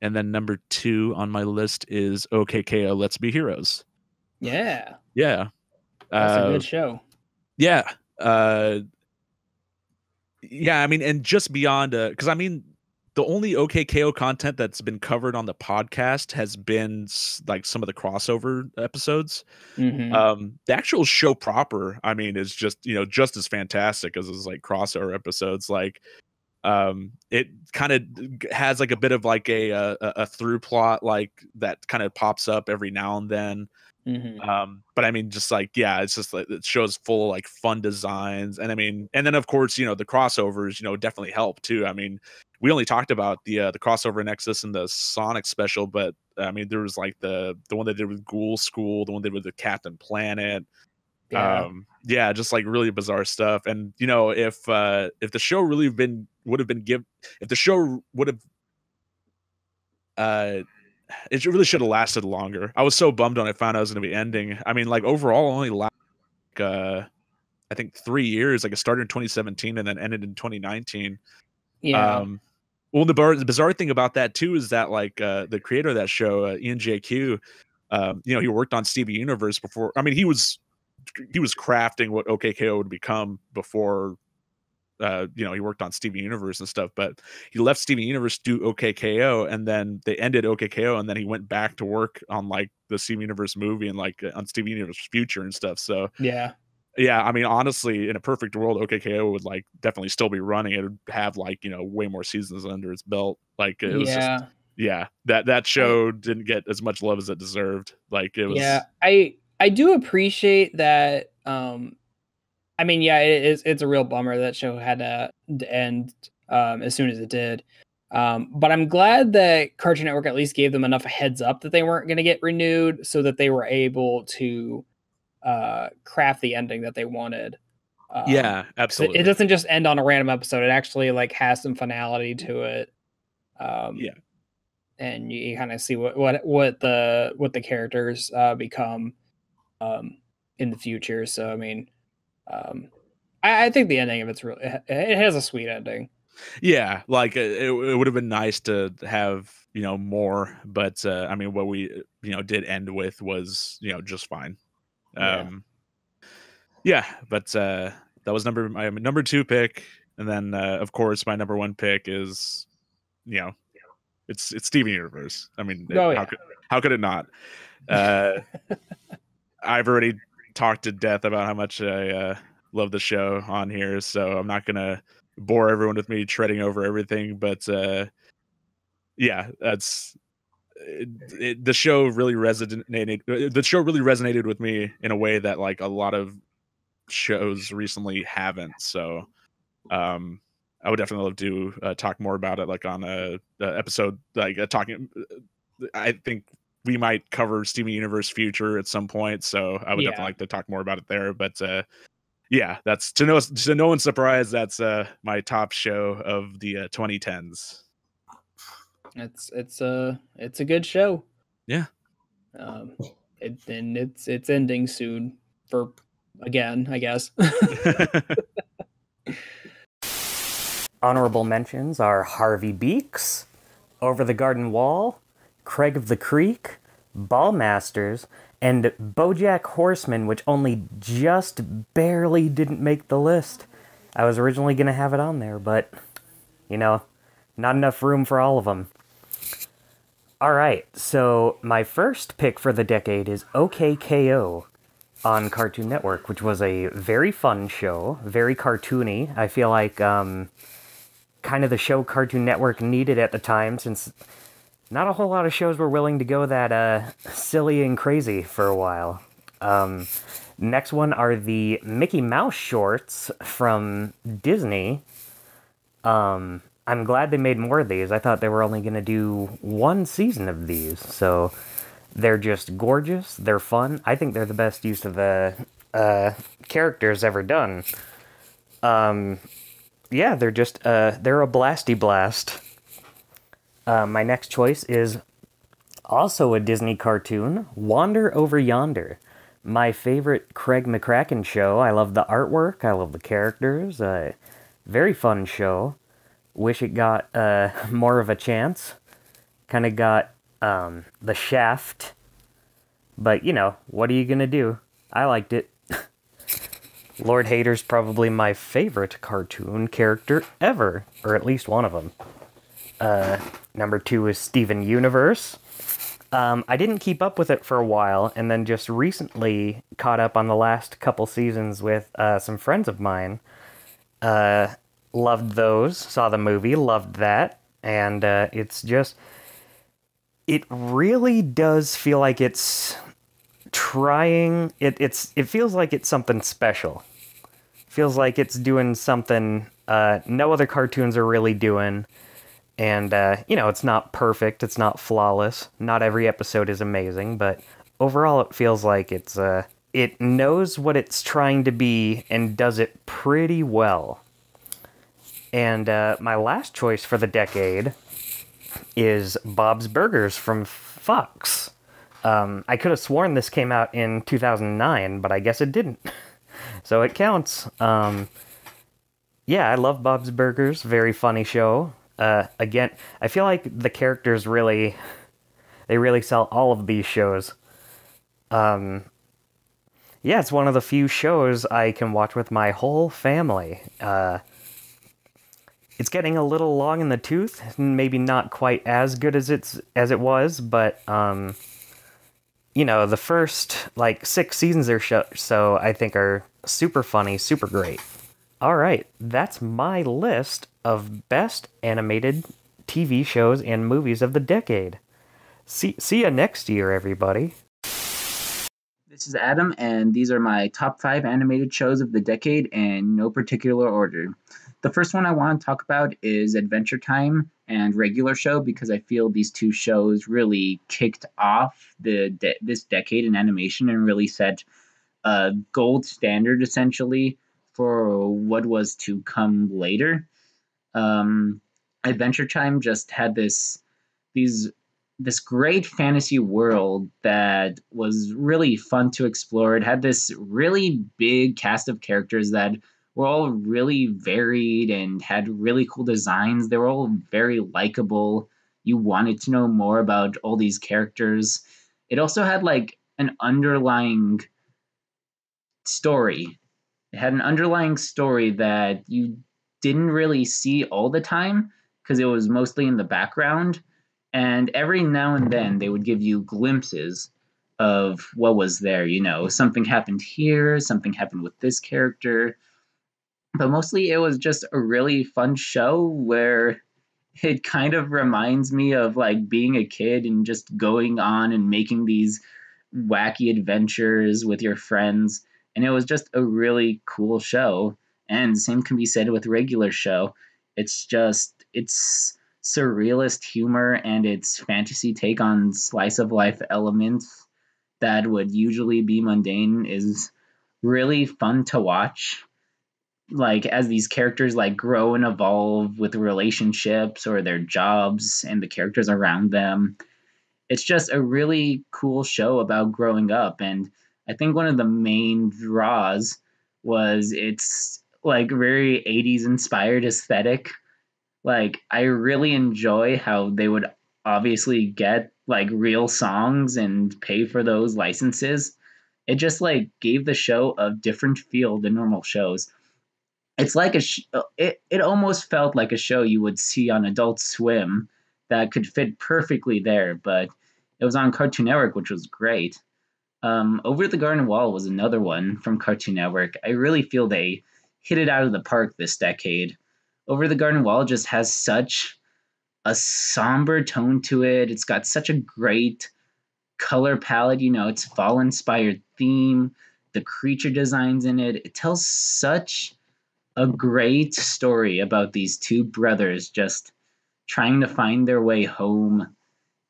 And then number 2 on my list is OKKO Let's Be Heroes. Yeah. Yeah. That's a good show. Yeah. Yeah, I mean, and just beyond, because I mean, the only OKKO content that's been covered on the podcast has been like some of the crossover episodes. Hmm. The actual show proper, I mean, is just just as fantastic as those like crossover episodes. Like, it kind of has like a bit of like a through plot like that kind of pops up every now and then. Hmm. But I mean, just like, yeah, it's just like, it shows full of like fun designs, and I mean, and then of course the crossovers definitely help too. I mean, we only talked about the crossover Nexus and the Sonic special, but I mean, there was like the one they did with Ghoul School, the one they did with the Captain Planet. Yeah. Just like really bizarre stuff. And if the show really if the show would have it really should have lasted longer. I was so bummed when I found out it was going to be ending. I mean, like, overall only lasted I think 3 years. Like, it started in 2017 and then ended in 2019. Yeah. Well, the bizarre thing about that too is that like the creator of that show, Ian JQ, he worked on Steven Universe before. I mean, he was crafting what OKKO would become before. He worked on Steven Universe and stuff, but he left Steven Universe to do OKKO, and then they ended OKKO, and then he went back to work on like the Steven Universe movie and like on Steven Universe Future and stuff. So Yeah. I mean, honestly, in a perfect world, OKKO would like definitely still be running. It would have like way more seasons under its belt. Like, it was just that show didn't get as much love as it deserved. Like, it was. Yeah. I do appreciate that. I mean, yeah, it's a real bummer that show had to end as soon as it did. But I'm glad that Cartoon Network at least gave them enough heads up that they weren't going to get renewed, so that they were able to craft the ending that they wanted. Yeah, absolutely. It doesn't just end on a random episode. It actually like has some finality to it. Yeah. And you kind of see what the characters become in the future. So I mean, I think the ending of it's really, it has a sweet ending. Yeah, like it would have been nice to have, you know, more, but I mean, what we, you know, did end with was, you know, just fine. Yeah, but that was my number 2 pick, and then of course my number 1 pick is, you know, it's Steven Universe. I mean, how could it not? I've already talked to death about how much I love the show on here, so I'm not gonna bore everyone with me treading over everything, but yeah, that's the show really resonated with me in a way that like a lot of shows recently haven't. So I would definitely love to talk more about it, like on a episode, like talking. I think we might cover Steven Universe Future at some point, so I would definitely like to talk more about it there. But yeah, that's to no one's surprise. That's my top show of the 2010s. It's a good show. Yeah. It's ending soon for again, I guess. Honorable mentions are Harvey Beaks, Over the Garden Wall, Craig of the Creek, Ballmasters, and BoJack Horseman, which only just barely didn't make the list. I was originally going to have it on there, but, you know, not enough room for all of them. Alright, so my first pick for the decade is OKKO on Cartoon Network, which was a very fun show, very cartoony. I feel like kind of the show Cartoon Network needed at the time, since not a whole lot of shows were willing to go that silly and crazy for a while. Next one are the Mickey Mouse shorts from Disney. I'm glad they made more of these. I thought they were only going to do 1 season of these, so they're just gorgeous, they're fun. I think they're the best use of the characters ever done. Yeah, they're just, they're a blasty blast. My next choice is also a Disney cartoon, Wander Over Yonder. My favorite Craig McCracken show. I love the artwork, I love the characters, very fun show. Wish it got more of a chance. Kind of got the Shaft. But, you know, what are you gonna do? I liked it. Lord Hater's probably my favorite cartoon character ever. Or at least one of them. Number 2 is Steven Universe. I didn't keep up with it for a while, and then just recently caught up on the last couple seasons with some friends of mine. Loved those, saw the movie, loved that, and it's just, it really does feel like it's trying, it feels like it's something special. Feels like it's doing something no other cartoons are really doing, and, you know, it's not perfect, it's not flawless, not every episode is amazing, but overall it feels like it's, it knows what it's trying to be and does it pretty well. And my last choice for the decade is Bob's Burgers from Fox. I could have sworn this came out in 2009, but I guess it didn't. So it counts. Yeah, I love Bob's Burgers. Very funny show. Again, I feel like the characters really sell all of these shows. Yeah, it's one of the few shows I can watch with my whole family. It's getting a little long in the tooth, maybe not quite as good as it was, but you know, the first like 6 seasons or so I think are super funny, super great. All right, that's my list of best animated TV shows and movies of the decade. See ya next year, everybody. This is Adam, and these are my top 5 animated shows of the decade in no particular order. The first one I want to talk about is Adventure Time and Regular Show, because I feel these two shows really kicked off this decade in animation and really set a gold standard, essentially, for what was to come later. Adventure Time just had this great fantasy world that was really fun to explore. It had this really big cast of characters that were all really varied and had really cool designs. They were all very likable. You wanted to know more about all these characters. It also had like an underlying story. It had an underlying story that you didn't really see all the time because it was mostly in the background. And every now and then they would give you glimpses of what was there. You know, something happened here, something happened with this character. But mostly it was just a really fun show where it kind of reminds me of like being a kid and just going on and making these wacky adventures with your friends. And it was just a really cool show. And the same can be said with Regular Show. It's surrealist humor and its fantasy take on slice of life elements that would usually be mundane is really fun to watch. Like as these characters like grow and evolve with relationships or their jobs and the characters around them. It's just a really cool show about growing up. And I think one of the main draws was its like very 80s inspired aesthetic. Like I really enjoy how they would obviously get like real songs and pay for those licenses. It just like gave the show a different feel than normal shows. It's like it almost felt like a show you would see on Adult Swim that could fit perfectly there, but it was on Cartoon Network, which was great. Over the Garden Wall was another one from Cartoon Network. I really feel they hit it out of the park this decade. Over the Garden Wall just has such a somber tone to it. It's got such a great color palette, you know, it's fall-inspired theme, the creature designs in it. It tells such a great story about these two brothers just trying to find their way home.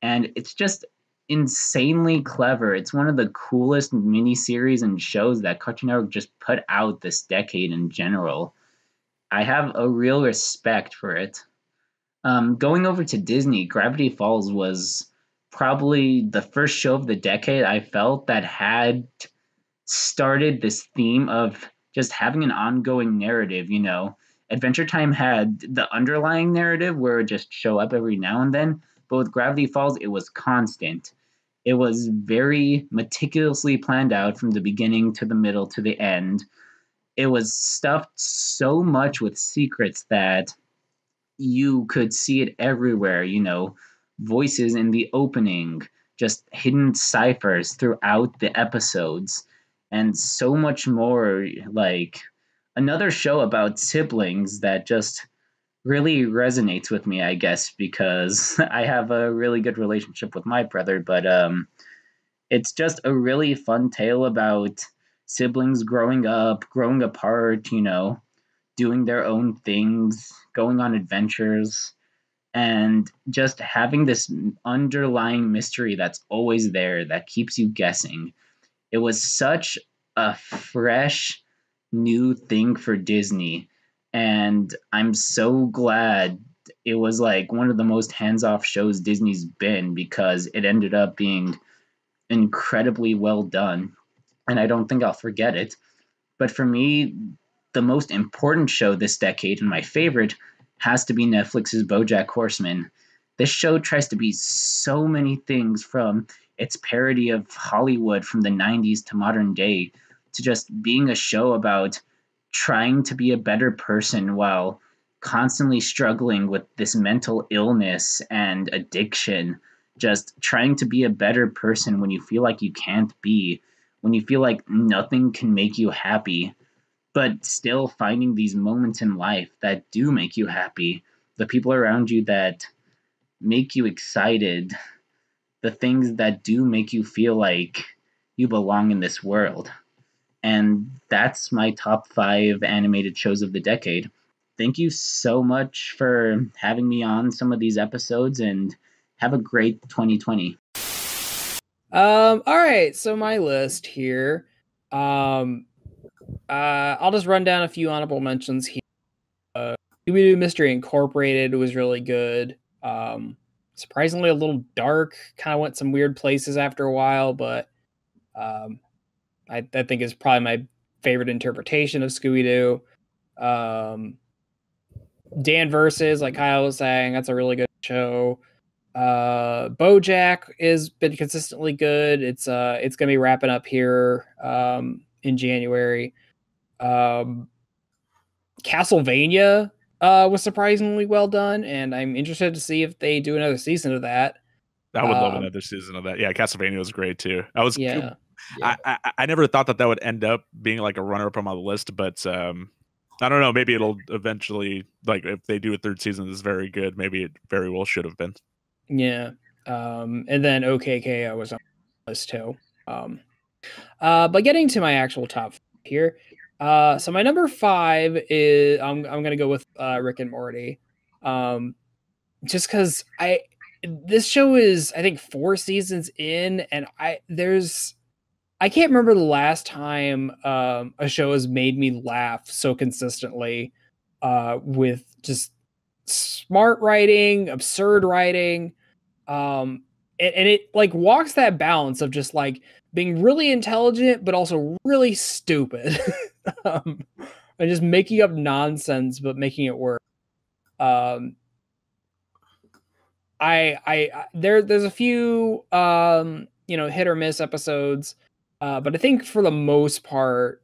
And it's just insanely clever. It's one of the coolest miniseries and shows that Cartoon Network just put out this decade in general. I have a real respect for it. Going over to Disney, Gravity Falls was probably the first show of the decade I felt that had started this theme of just having an ongoing narrative, you know. Adventure Time had the underlying narrative where it just show up every now and then, but with Gravity Falls, it was constant. It was very meticulously planned out from the beginning to the middle to the end. It was stuffed so much with secrets that you could see it everywhere, you know, voices in the opening, just hidden ciphers throughout the episodes, and so much more. Like another show about siblings that just really resonates with me, I guess, because I have a really good relationship with my brother, but it's just a really fun tale about siblings growing up, growing apart, you know, doing their own things, going on adventures, and just having this underlying mystery that's always there that keeps you guessing. It was such a fresh, new thing for Disney, and I'm so glad it was like one of the most hands-off shows Disney's been, because it ended up being incredibly well done, and I don't think I'll forget it. But for me, the most important show this decade and my favorite has to be Netflix's BoJack Horseman. This show tries to be so many things, from its parody of Hollywood from the 90s to modern day, to just being a show about trying to be a better person while constantly struggling with this mental illness and addiction. Just trying to be a better person when you feel like you can't be, when you feel like nothing can make you happy, but still finding these moments in life that do make you happy, the people around you that make you excited, the things that do make you feel like you belong in this world. And that's my top 5 animated shows of the decade. thank you so much for having me on some of these episodes, and have a great 2020. All right, so my list here. I'll just run down a few honorable mentions here. Scooby-Doo Mystery Incorporated was really good. Surprisingly a little dark, kind of went some weird places after a while, but I think it's probably my favorite interpretation of Scooby-Doo. Dan Versus, like Kyle was saying, that's a really good show. BoJack has been consistently good. It's gonna be wrapping up here in January. Castlevania was surprisingly well done, and I'm interested to see if they do another season of that. I would love another season of that. Yeah, Castlevania was great too. Yeah. I never thought that would end up being like a runner up on my list, but I don't know. Maybe it'll eventually, like, if they do a third season that's very good, maybe it very well should have been. Yeah. And then OKKO was on the list too. But getting to my actual top here. So my number 5 is I'm gonna go with Rick and Morty. Just because this show is, I think, 4 seasons in, and I can't remember the last time a show has made me laugh so consistently with just smart writing, absurd writing. And it like walks that balance of just like being really intelligent, but also really stupid. And just making up nonsense, but making it work. There's a few hit or miss episodes. But I think for the most part,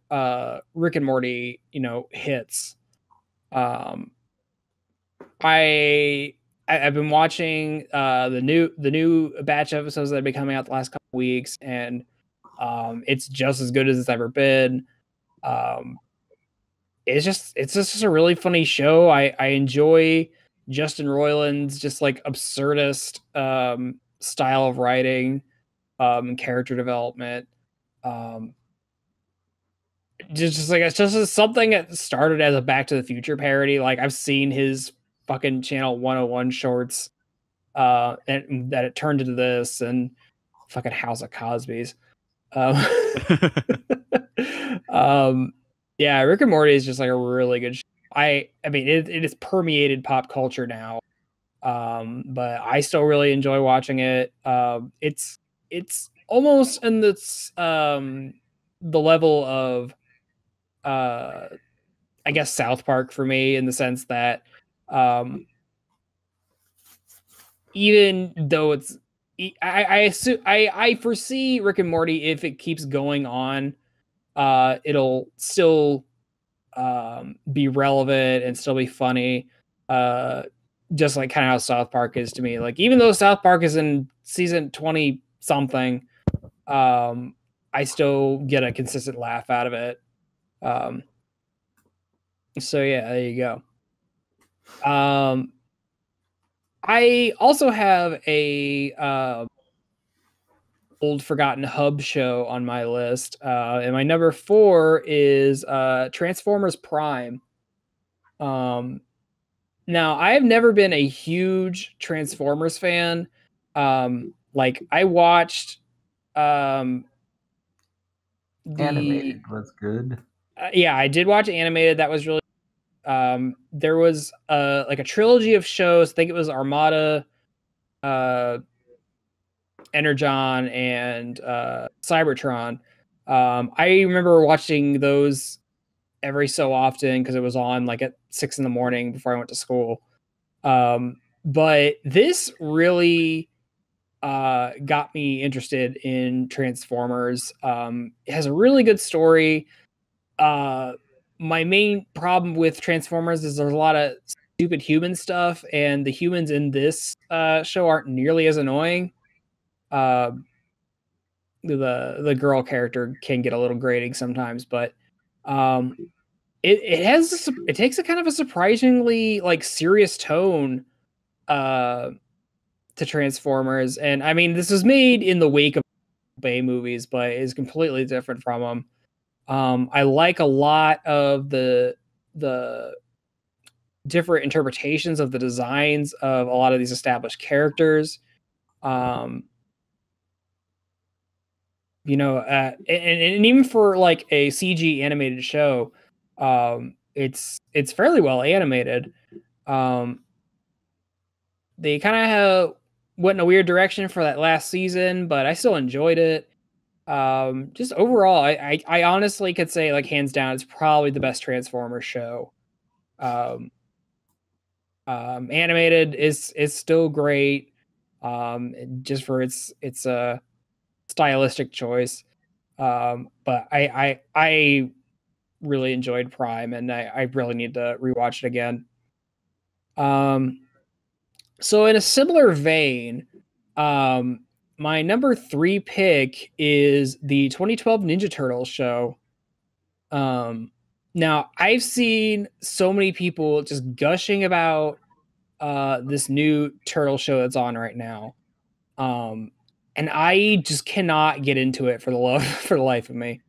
Rick and Morty, hits. I've been watching the new batch of episodes that have been coming out the last couple weeks, and it's just as good as it's ever been. It's just a really funny show. I enjoy Justin Roiland's just like absurdist style of writing and character development. It's just something that started as a Back to the Future parody. Like, I've seen his fucking Channel 101 shorts, and that it turned into this, and fucking House of Cosby's. Yeah, Rick and Morty is just like a really good show. I mean, it has permeated pop culture now, but I still really enjoy watching it. It's almost in this the level of I guess South Park for me, in the sense that even though it's I foresee Rick and Morty, if it keeps going on, it'll still be relevant and still be funny, just like kind of how South Park is to me. Like, even though South Park is in season 20 something, I still get a consistent laugh out of it. So yeah, there you go. I also have a old forgotten hub show on my list, and my number 4 is Transformers Prime. Now, I have never been a huge Transformers fan. Like, I watched Animated was good. Yeah, I did watch Animated. That was really there was like a trilogy of shows. I think it was Armada, Energon, and Cybertron. I remember watching those every so often because it was on like at 6 a.m. before I went to school. But this really got me interested in Transformers. It has a really good story. My main problem with Transformers is there's a lot of stupid human stuff, and the humans in this show aren't nearly as annoying. The girl character can get a little grating sometimes, but it takes a kind of a surprisingly like serious tone to Transformers. And I mean, this was made in the wake of Bay movies, but is completely different from them. I like a lot of the different interpretations of the designs of a lot of these established characters. And even for like a CG animated show, it's fairly well animated. They kind of went in a weird direction for that last season, but I still enjoyed it. Just overall, I honestly could say, like, hands down, it's probably the best Transformers show. Animated is still great, just for its stylistic choice. But I really enjoyed Prime, and I really need to rewatch it again. So in a similar vein, my number 3 pick is the 2012 Ninja Turtles show. Now I've seen so many people just gushing about this new turtle show that's on right now. And I just cannot get into it for the life of me.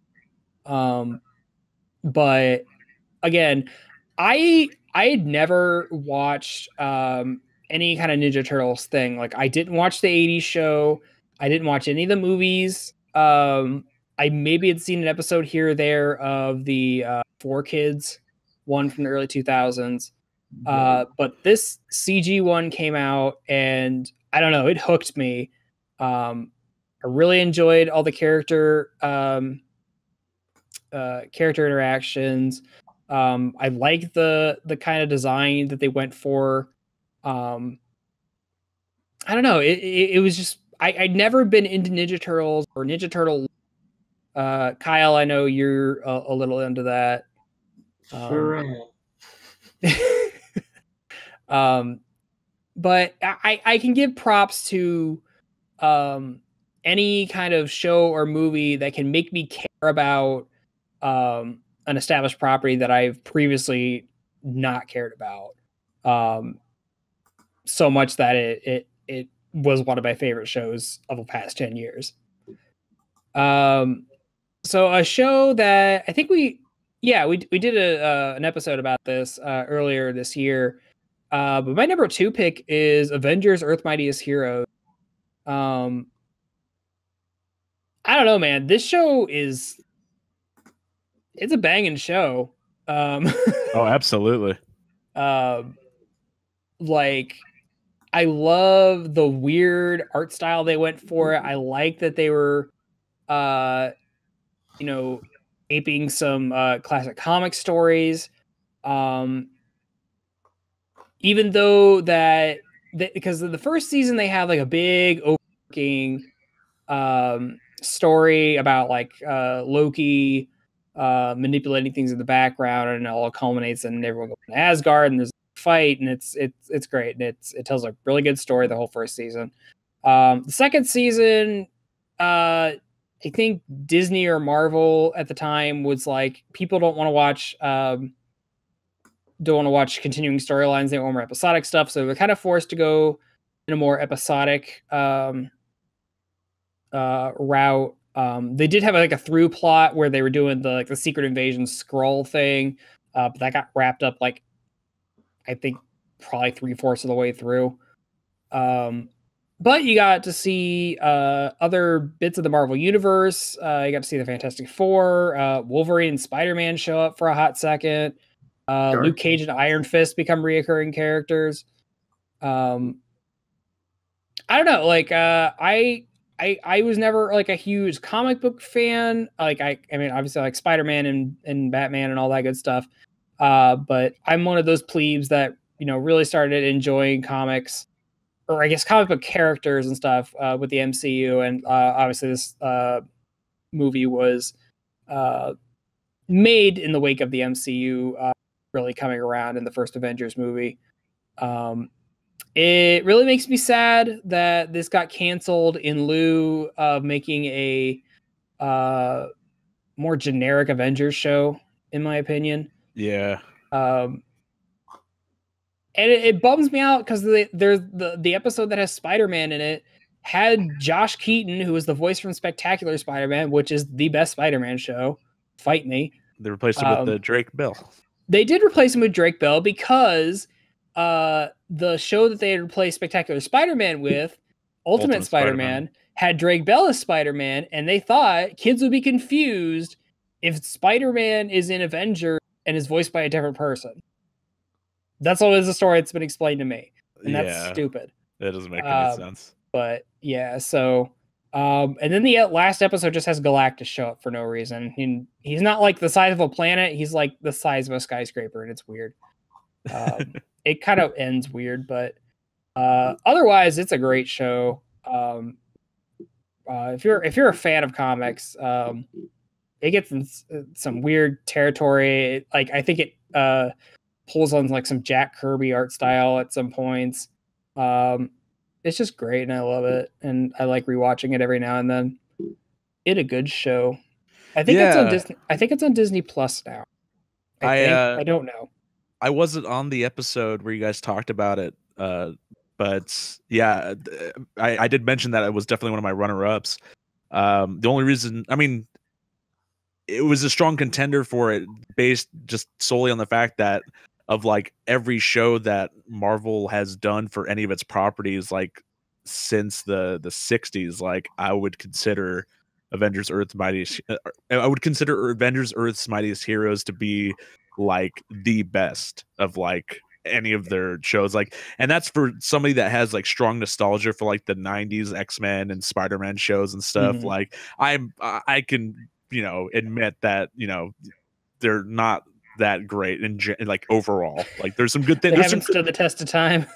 But again, I had never watched any kind of Ninja Turtles thing. Like, I didn't watch the 80s show. I didn't watch any of the movies. I maybe had seen an episode here or there of the 4Kids one from the early 2000s. But this CG one came out, and I don't know, it hooked me. I really enjoyed all the character interactions. I like the kind of design that they went for. I don't know. It was just, I'd never been into Ninja Turtles or Ninja Turtle. Kyle, I know you're a little into that. Sure. But I can give props to any kind of show or movie that can make me care about an established property that I've previously not cared about. So much that it was one of my favorite shows of the past 10 years. So a show that I think we did an episode about this earlier this year. But my number 2 pick is Avengers: Earth's Mightiest Heroes. I don't know, man. This show it's a banging show. Oh, absolutely. Like, I love the weird art style they went for. I like that they were, aping some classic comic stories. Even though because the first season they have like a big overarching story about like Loki manipulating things in the background, and it all culminates and everyone goes to Asgard and there's a fight, and it's great, and it tells a really good story the whole first season. The second season, I think Disney or Marvel at the time was like, people don't want to watch continuing storylines. They want more episodic stuff, so they're kind of forced to go in a more episodic route. They did have like a through plot where they were doing the Secret Invasion Skrull thing, but that got wrapped up like, I think, probably 3/4 of the way through. But you got to see other bits of the Marvel Universe. You got to see the Fantastic Four, Wolverine and Spider-Man show up for a hot second. Luke Cage and Iron Fist become reoccurring characters. I don't know. Like, I was never like a huge comic book fan. Like, I mean, obviously I like Spider-Man and Batman and all that good stuff. But I'm one of those plebes that, really started enjoying comics, or I guess comic book characters and stuff, with the MCU. And obviously this movie was made in the wake of the MCU really coming around in the first Avengers movie. It really makes me sad that this got canceled in lieu of making a more generic Avengers show, in my opinion. Yeah. And it bums me out because there's the episode that has Spider-Man in it had Josh Keaton, who was the voice from Spectacular Spider-Man, which is the best Spider-Man show. Fight me. They replaced it with the Drake Bell. They did replace him with Drake Bell because the show that they had replaced Spectacular Spider-Man with, Ultimate Spider-Man, had Drake Bell as Spider-Man, and they thought kids would be confused if Spider-Man is in Avengers and is voiced by a different person. That's always the story that's been explained to me, and that's stupid. That doesn't make any sense. But yeah, so and then the last episode just has Galactus show up for no reason. He's not like the size of a planet; he's like the size of a skyscraper, and it's weird. It kind of ends weird, but otherwise, it's a great show. If you're a fan of comics, it gets in some weird territory. Like I think it pulls on like some Jack Kirby art style at some points. It's just great, and I love it, and I like rewatching it every now and then. It's a good show. I think it's on Disney. I think it's on Disney Plus now. I don't know. I wasn't on the episode where you guys talked about it, but yeah, I did mention that it was definitely one of my runner-ups. The only reason, I mean, it was a strong contender for it based just solely on the fact that of like every show that Marvel has done for any of its properties, like since the 60s, like I would consider Avengers Earth's Mightiest Heroes to be like the best of like any of their shows, like, and that's for somebody that has like strong nostalgia for like the 90s X-Men and Spider-Man shows and stuff. Like I can, you know, admit that, you know, they're not that great in like overall. Like there's some good things. They haven't stood the test of time.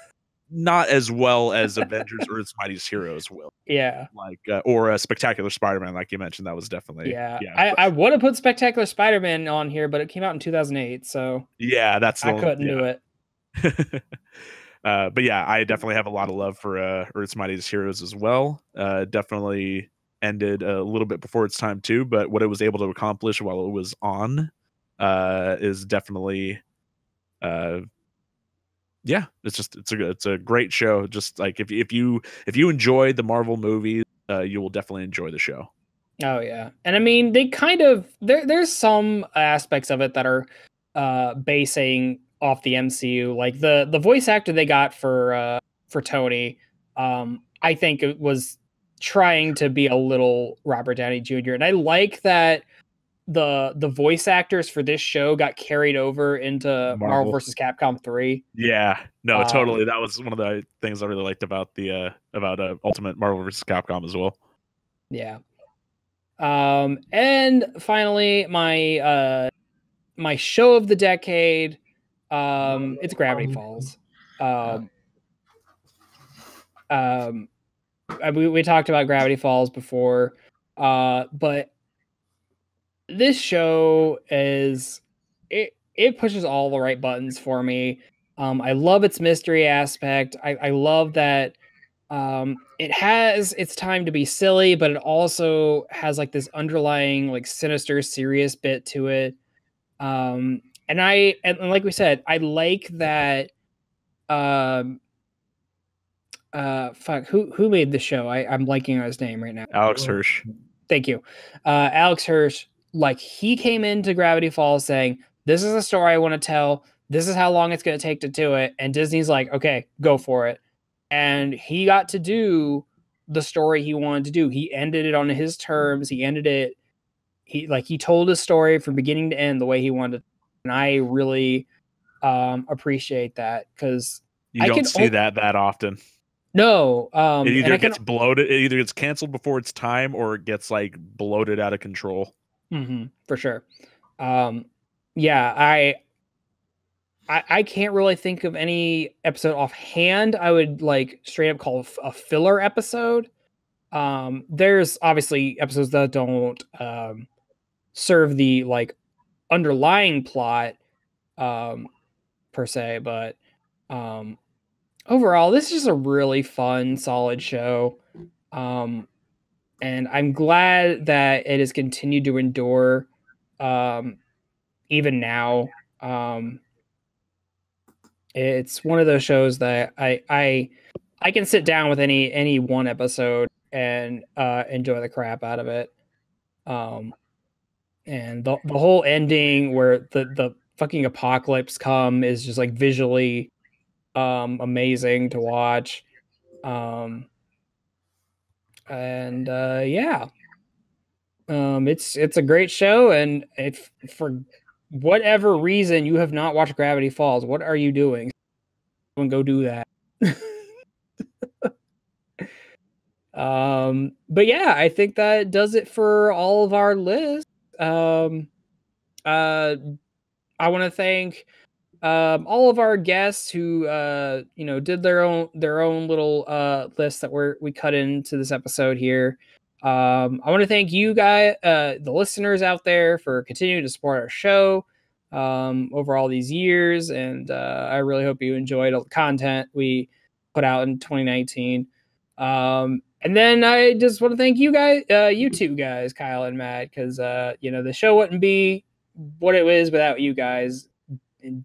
Not as well as Avengers Earth's Mightiest Heroes will. Yeah. Like or a Spectacular Spider-Man, like you mentioned, that was definitely I would have put Spectacular Spider-Man on here, but it came out in 2008, so yeah, that's I couldn't do it. But yeah, I definitely have a lot of love for Earth's Mightiest Heroes as well. Definitely ended a little bit before its time too, but what it was able to accomplish while it was on is definitely yeah, it's a great show. Just like if you enjoy the Marvel movies, you will definitely enjoy the show. Oh yeah, and I mean they kind of there's some aspects of it that are basing off the MCU, like the voice actor they got for Tony. I think it was trying to be a little Robert Downey Jr. and I like that the voice actors for this show got carried over into Marvel vs. Capcom 3. Yeah, no, totally. That was one of the things I really liked about the Ultimate Marvel vs. Capcom as well. Yeah. And finally, my show of the decade, it's Gravity Falls. We talked about Gravity Falls before, but this show it pushes all the right buttons for me. I love its mystery aspect. I love that it has its time to be silly, but it also has like this underlying like sinister, serious bit to it. And like we said, I like that. Who made the show? I'm blanking on his name right now. Alex Hirsch. Thank you, Alex Hirsch. Like he came into Gravity Falls saying, "This is a story I want to tell. This is how long it's going to take to do it." And Disney's like, "Okay, go for it." And he got to do the story he wanted to do. He ended it on his terms. He ended it. He told his story from beginning to end the way he wanted. And I really appreciate that because you don't see that often. No, it either gets bloated. It either gets canceled before its time, or it gets like bloated out of control. For sure. Yeah, I can't really think of any episode offhand I would like straight up call a filler episode. There's obviously episodes that don't serve the like underlying plot per se, but overall this is just a really fun, solid show. And I'm glad that it has continued to endure even now. It's one of those shows that I can sit down with any one episode and enjoy the crap out of it. And the whole ending where the fucking Apocalypse Come is just like visually amazing to watch. It's a great show, and if for whatever reason you have not watched Gravity Falls, what are you doing? Go do that. But yeah, I think that does it for all of our lists. I want to thank all of our guests who did their own little list that we cut into this episode here. I want to thank you guys, the listeners out there, for continuing to support our show over all these years, and I really hope you enjoyed all the content we put out in 2019. And then I just want to thank you guys, you two guys, Kyle and Matt, because the show wouldn't be what it is without you guys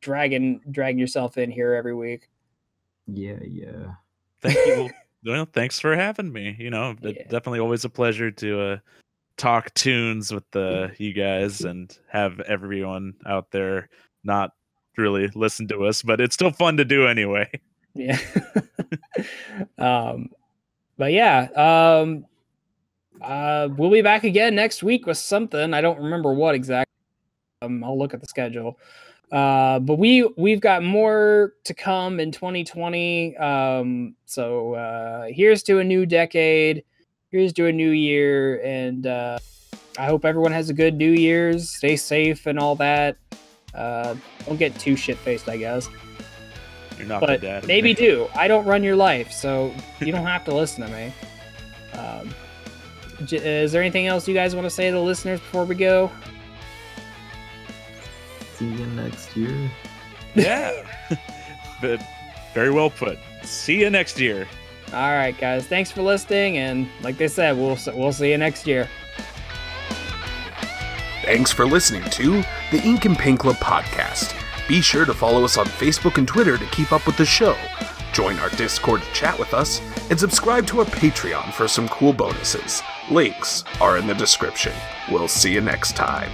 dragging yourself in here every week. Yeah. Thank you. Well, thanks for having me. It's definitely always a pleasure to talk tunes with you guys and have everyone out there not really listen to us, but it's still fun to do anyway. Yeah. But yeah, we'll be back again next week with something. I don't remember what exactly. I'll look at the schedule. But we've got more to come in 2020. So here's to a new decade. Here's to a new year. And I hope everyone has a good New Year's. Stay safe and all that. Don't get too shit-faced, I guess. You're not but the dad. Maybe do. I don't run your life, so you don't have to listen to me. Is there anything else you guys want to say to the listeners before we go? See you next year. Yeah. But very well put. See you next year. All right, guys. Thanks for listening, and like they said, we'll see you next year. Thanks for listening to the Ink and Paint Club podcast. Be sure to follow us on Facebook and Twitter to keep up with the show. Join our Discord to chat with us, and subscribe to our Patreon for some cool bonuses. Links are in the description. We'll see you next time.